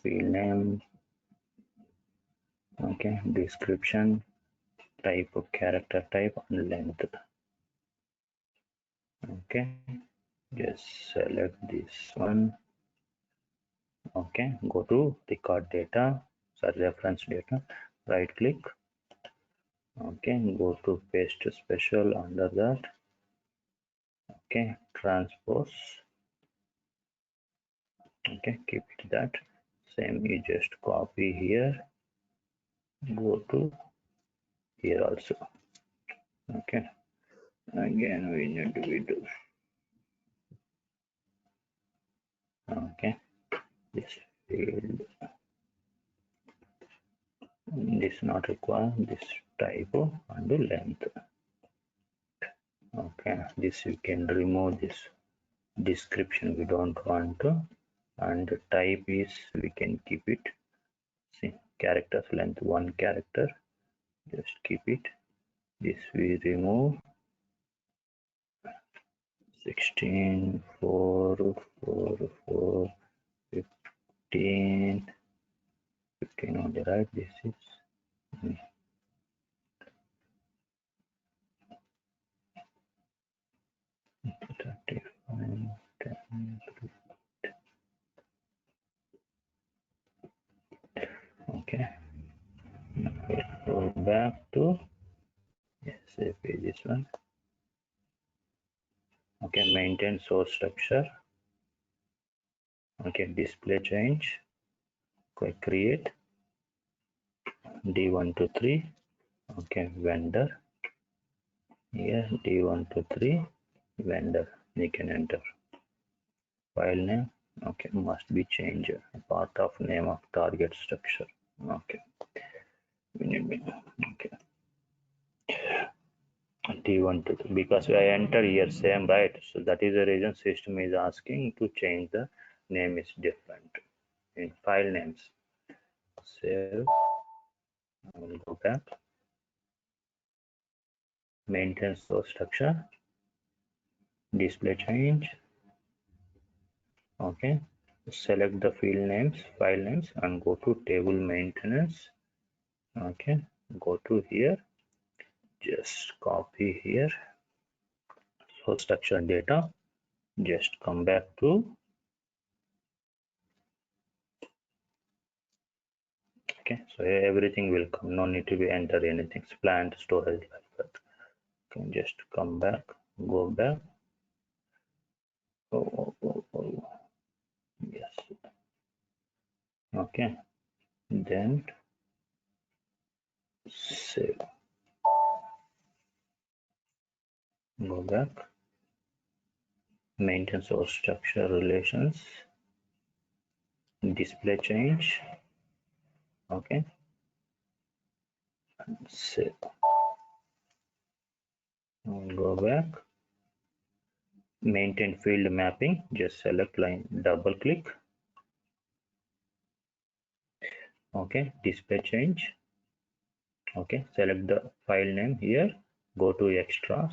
Field name. Okay, description, type of character type and length. Okay, just select this one. Okay, go to record data, sorry, reference data, right click. Okay, go to paste special under that. Okay, transpose. Okay, keep it that same. You just copy here, go to here also. Okay, again we need to do. Okay, this field, this not required, this typo and the length. Okay, this you can remove this description, we don't want to, and the type is we can keep it. See, characters length 1 character, just keep it. This we remove 16 4 4 4 15 15 on the right. This is 35 10. Okay, we'll go back to SAP, this one. Okay, maintain source structure. Okay, display change, quick create D123. Okay, vendor here D123 vendor, you can enter. File name, okay, must be changed, part of name of target structure. Okay, we need, okay, D123 because I enter here same, right? So that is the reason system is asking to change the name is different in file names. Save. I will go back. Maintain source structure. Display change. Okay. Select the field names, file names, and go to table maintenance. Okay. Go to here. Just copy here. Source structure data. Just come back to. Okay. So everything will come. No need to be enter anything. Plant storage like that. Okay. Just come back. Go back. Oh. Yes. Okay. Then save. Go back. Maintain source structure relations. Display change. Okay. Save. Go back. Maintain field mapping. Just select line. Double click. Okay. Display change. Okay. Select the file name here. Go to extras.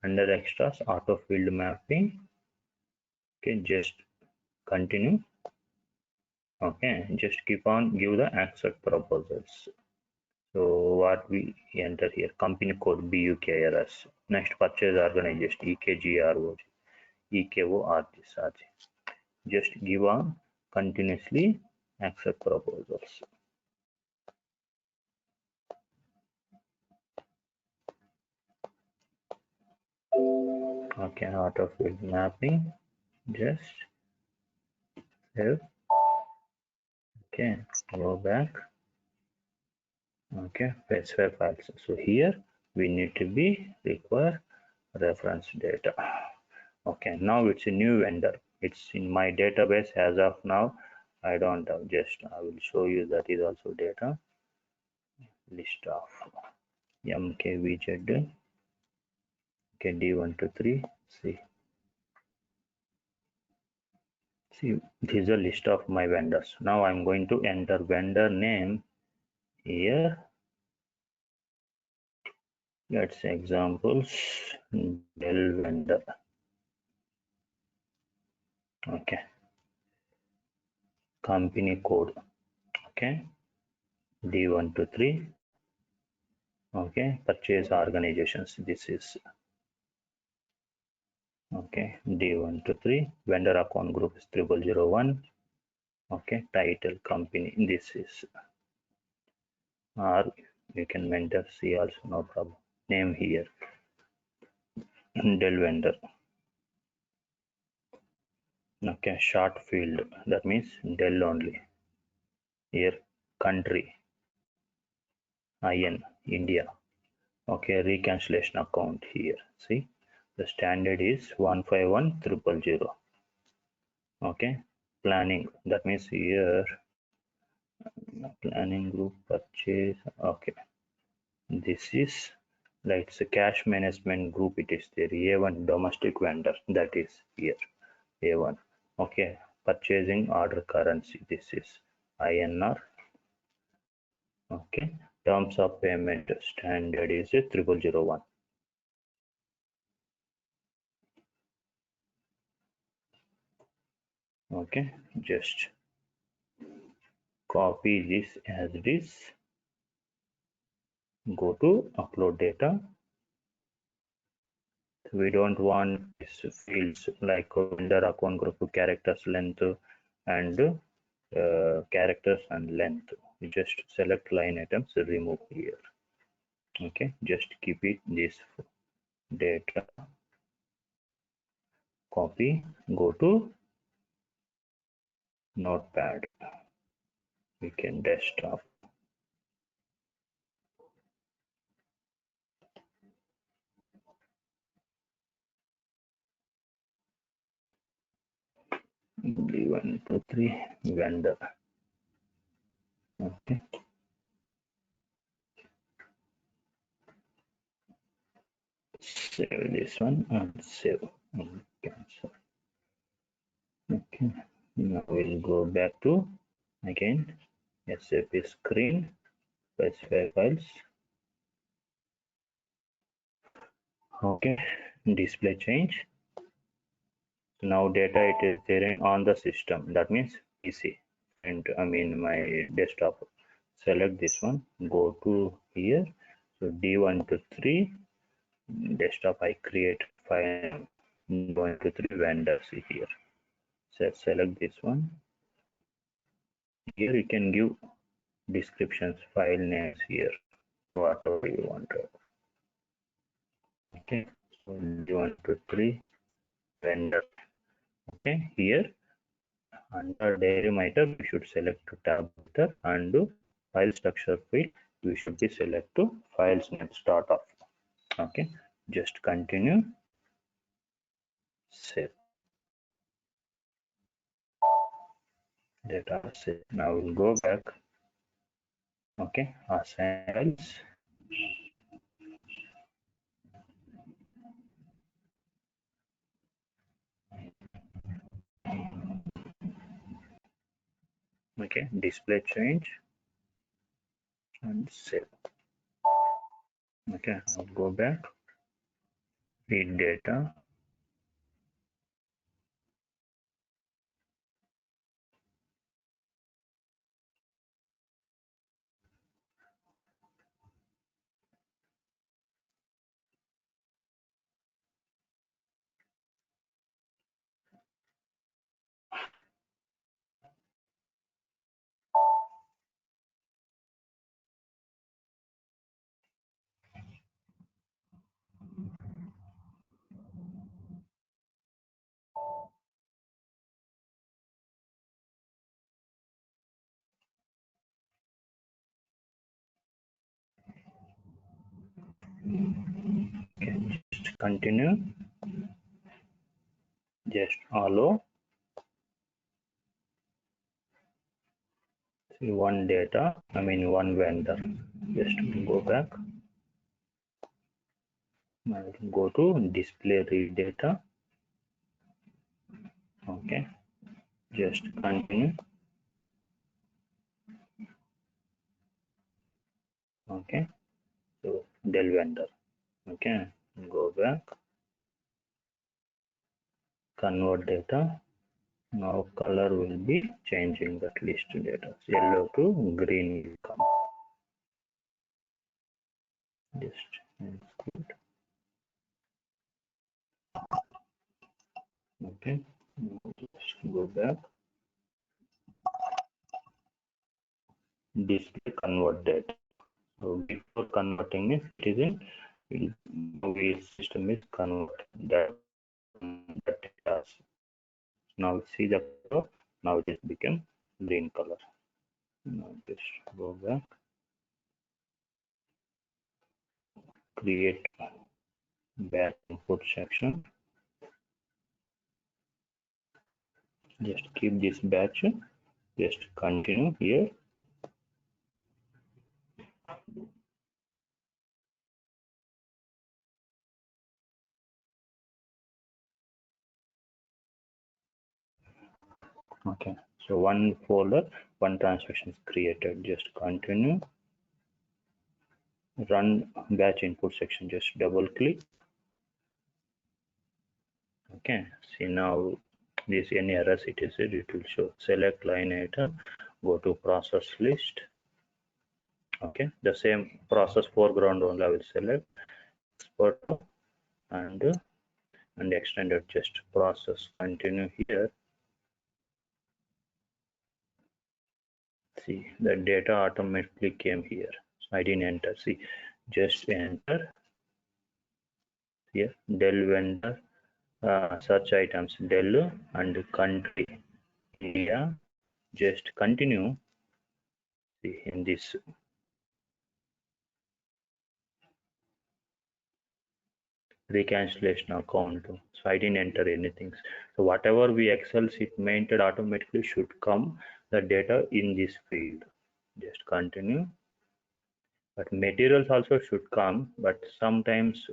Under extras, auto field mapping. Okay. Just continue. Okay. Just keep on give the accept proposals. So what we enter here, company code BUKRS. Next purchase organization EKGRO, EKORG. Just give on continuously accept proposals. Okay, auto field mapping. Just save. Okay, go back. Okay, fetch web files. So here we need to be require reference data. Okay, now it's a new vendor. It's in my database as of now. I don't have, just I will show you that is also data. list of MKVZ. Okay, D123. See, this is a list of my vendors. Now I'm going to enter vendor name here. Let's say examples. Dell vendor. Okay. Company code. Okay. D123. Okay. Purchase organizations. This is okay. D123. Vendor account group is 0001. Okay. Title company. This is or you can mentor C also, no problem. Name here. Dell vendor. Okay. Short field. That means Dell only. Here country. IN India. Okay, reconciliation account here. See, the standard is 151000. Okay, planning. That means here planning group purchase. Okay, this is like it's a cash management group. It is there. A1 domestic vendor. That is here. A1. Okay, purchasing order currency. This is INR. Okay, terms of payment standard is 0001. Okay, just copy this as this, go to upload data. We don't want these fields like vendor account group, characters length and characters and length. You just select line items, remove here. Okay, just keep it this data, copy, go to notepad. We can desktop. D123 vendor. Okay, save this one and save and cancel. Okay, now we'll go back to again SAP screen, specify files. Okay, display change. Now data it is there on the system. That means PC and I mean my desktop. Select this one. Go to here. So D123 desktop. I create file D123 vendors here. So select this one. Here you can give descriptions, file names here, whatever you want. Okay, so D123 vendor. Okay, here under diagram item we should select to tab editor and file structure field we should be select to files name start off. Okay, just continue, save data, save. Now we'll go back. Okay, assign files. Okay, display change and save. Okay, I'll go back, read data. Okay, just continue, just allow. one data, one vendor. Just go back. I'll go to display read data. Okay, just continue. Okay, so del vendor. Okay, go back, convert data. Now color will be changing that list data. Yellow to green will come. Just good. Okay, just go back. Display convert data. So before converting means it is in movie system is convert that data. Now see the color. Now it has become green color. Now just go back. Create batch input section. Just keep this batch. Just continue here. Okay, so one folder, one transaction is created. Just continue. Run batch input section. Just double click. Okay, see now this any errors it will show. Select line item, go to process list. Okay, the same process foreground only I will select. Export and extended just process. Continue here. See the data automatically came here. So I didn't enter. See, just enter here. Del vendor search items Del and country India. Just continue. See in this recancellation account. So I didn't enter anything. So whatever we Excel sheet maintained automatically should come the data in this field. Just continue. But materials also should come, but sometimes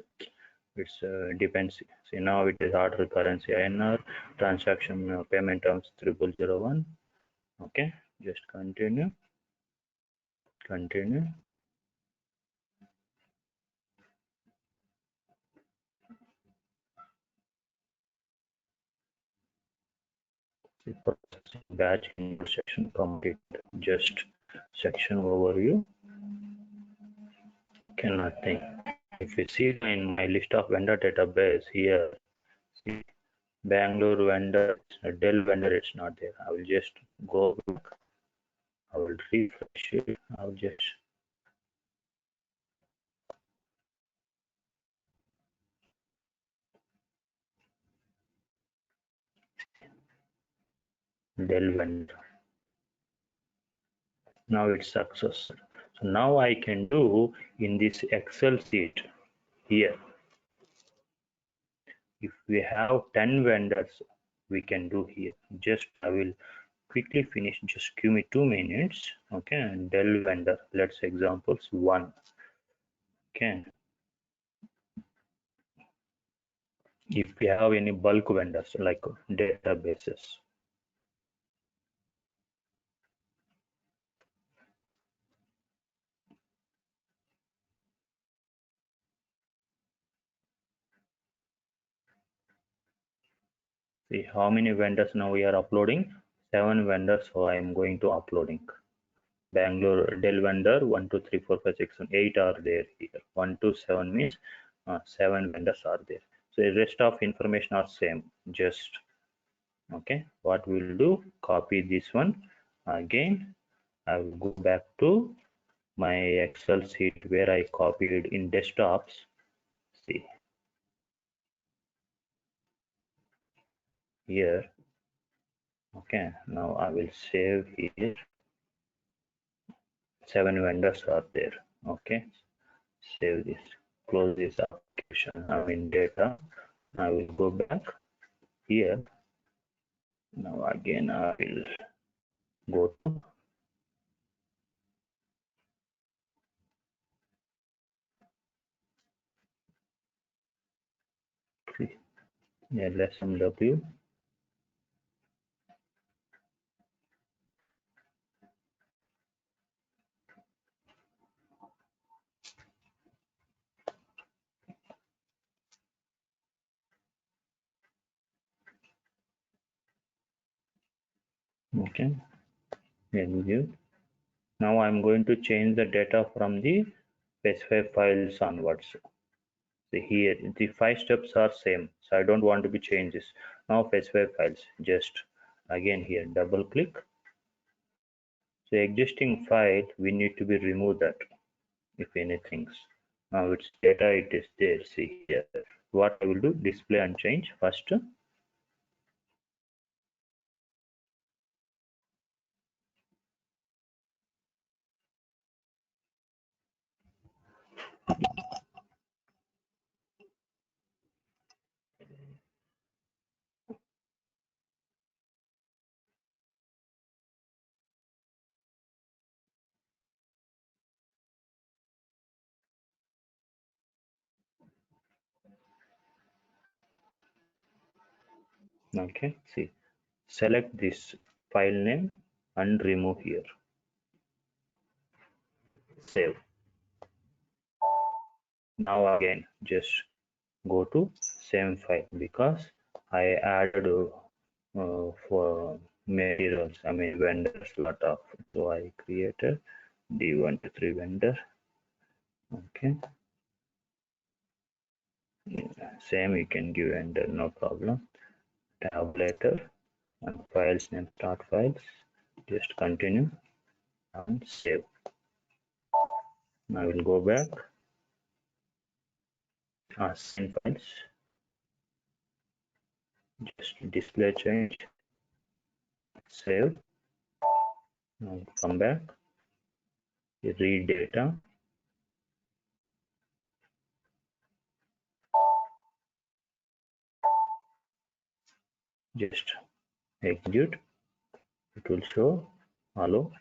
it's depends. See now it is order currency INR, transaction payment terms 3001. Okay, just continue. Continue. See, processing batch input section complete. Just section overview. Okay, nothing. If you see in my list of vendor database here, see Bangalore vendor, Dell vendor, it's not there. I will just go back. I will refresh it. I'll just Dell vendor. Now it's success. So now I can do in this Excel sheet here. If we have 10 vendors, we can do here. Just I will quickly finish. Just give me 2 minutes. Okay, and Dell vendor. Let's examples 1. Okay. If we have any bulk vendors like databases, see how many vendors now we are uploading? 7 vendors, so I am going to uploading. Bangalore Dell vendor 1, 2, 3, 4, 5, 6, 7, 8 are there here. 1 to 7 means 7 vendors are there. So the rest of information are same. Just okay. What we'll do? Copy this one again. I will go back to my Excel sheet where I copied in desktops. See here. Okay. Now I will save here. 7 vendors are there. Okay. Save this. Close this application. Data. I will go back here. Now again I will go to LSMW. Okay, execute. Now I'm going to change the data from the specify files onwards. See here, the 5 steps are same, so I don't want to be changes. Now specify files, just again here double click. So existing file, we need to be remove that if anything. Now its data it is there. See here. What I will do, display and change first. Okay, see, select this file name and remove here. Save. Now again, just go to same file because I added for materials, I mean vendors lot of, so I created D123 vendor. Okay, same you can give vendor, no problem. Tabulator and files name start files, just continue and save. I will go back, same files, just display change, save. Now come back, read data, just execute. It will show hello.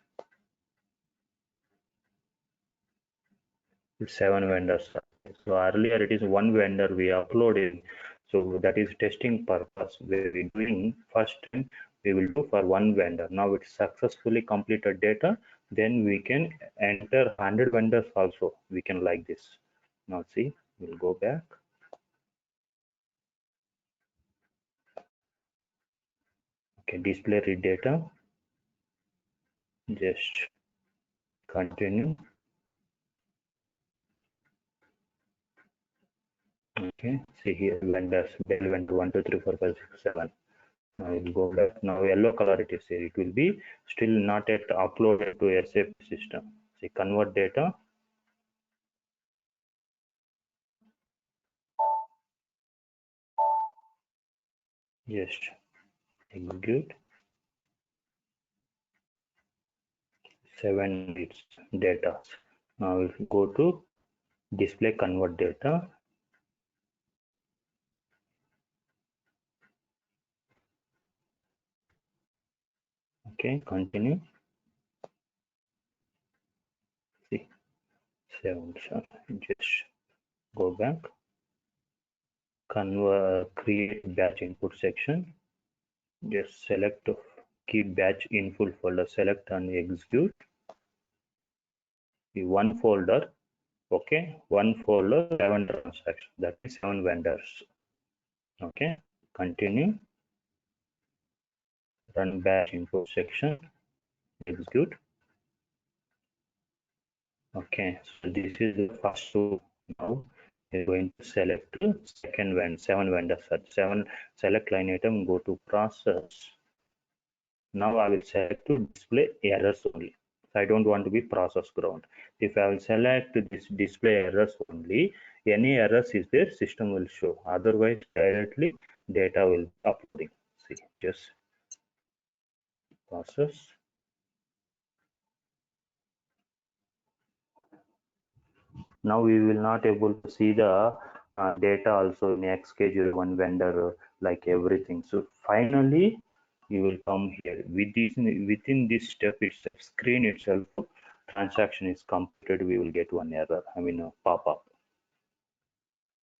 7 vendors. So earlier it is one vendor we uploaded. So that is testing purpose where we doing first time we will do for one vendor. Now it's successfully completed data. Then we can enter 100 vendors also. We can like this. Now see, we'll go back. Okay, display read data. Just continue. Okay, see here vendors, Dell vendor 1, 2, 3, 4, 5, 6, 7. I will go back now. Yellow color it is here. It will be still not yet uploaded to SAP system. See, convert data. Just execute. 7 bits data. Now if you go to display convert data. Okay, continue. See, 7. Just go back. Convert, create batch input section. Just select keep batch in full folder. Select and execute. The one folder. Okay, one folder, 7 transactions, that is 7 vendors. Okay, continue, run batch info section, execute. Okay, so this is the first two. Now we're going to select second vendor, 7 vendors, 7 select line item, go to process. Now I will select to display errors only. So I don't want to be process ground. If I will select this display errors only, any errors is there, system will show. Otherwise, directly data will be uploading. See, just process. Now we will not able to see the data also in X schedule one vendor like everything. So finally, you will come here within this step itself, screen itself, transaction is completed. We will get one error. I mean, a pop up.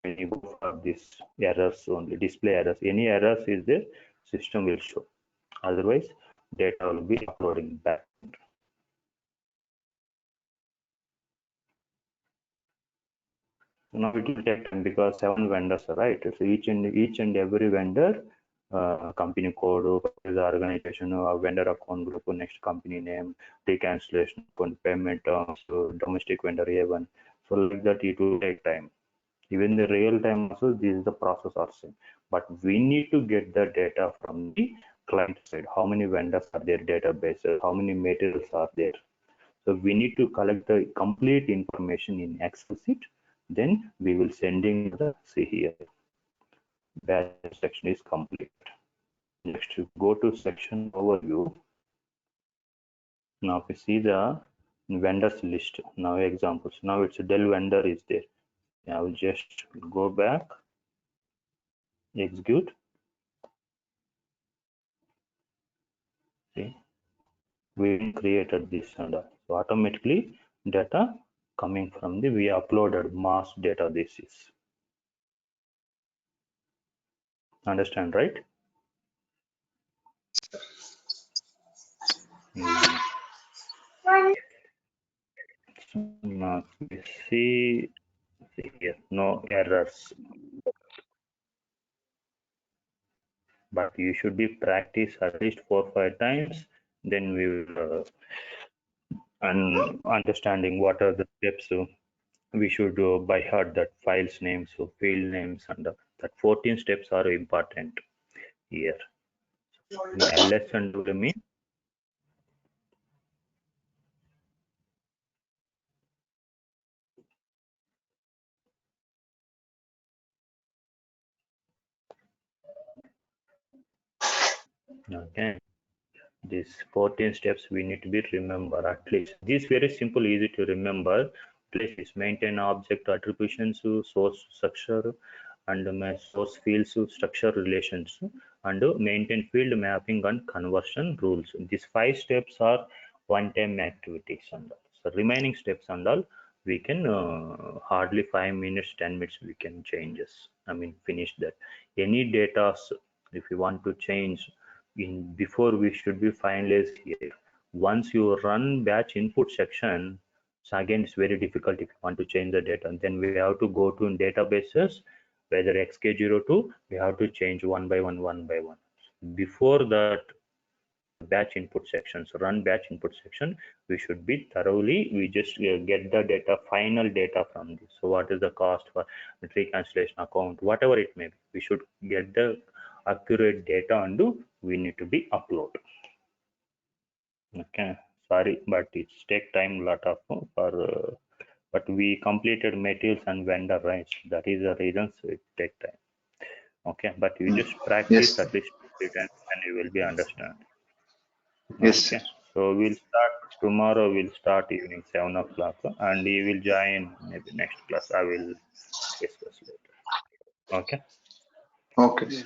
when you go for this errors only, display errors, any errors is there, system will show. Otherwise, data will be uploading back. Now it will take time because 7 vendors are right. So each and every vendor, company code, the organization, vendor account group, next company name, decancellation, payment terms, domestic vendor A1. So like that, it will take time. Even the real time also, this is the process are same. But we need to get the data from the client side. How many vendors are there databases? How many materials are there? So we need to collect the complete information in Excel sheet. Then we will sending the, see here, batch section is complete. Next, go to section overview. Now we see the vendors list. Now examples. Now it's a Dell vendor is there. I will just go back, execute. See, we created this and so automatically data coming from the we uploaded mass data. This is understand, right? Now we see here no errors, but you should be practice at least 4 or 5 times. Then we will and understanding what are the steps. So we should by heart that files names, so field names, and that 14 steps are important here. In LS and mean okay. These 14 steps we need to be remember at least. This very simple, easy to remember. Please maintain object attributions to source structure and source fields to structure relations and maintain field mapping and conversion rules. These 5 steps are one-time activities and all. So remaining steps and all we can hardly 5 minutes, 10 minutes we can changes. I mean finish that. Any data if you want to change in before we should be finalized here. Once you run batch input section, so again it's very difficult if you want to change the data. And then we have to go to databases, whether XK02, we have to change one by one. Before that batch input sections, run batch input section, we should be thoroughly, we just get the data, final data from this. So what is the cost for the reconciliation account, whatever it may be, we should get the accurate data and we need to be upload. Okay, sorry, but it's take time lot of for but we completed materials and vendor rights. That is the reason so it take time. Okay, but you just practice Yes, at least 3 times and you will be understand. yes, sir. Okay, so we'll start tomorrow. We'll start evening 7 o'clock, and you will join maybe next class. I will discuss later. Okay. Okay.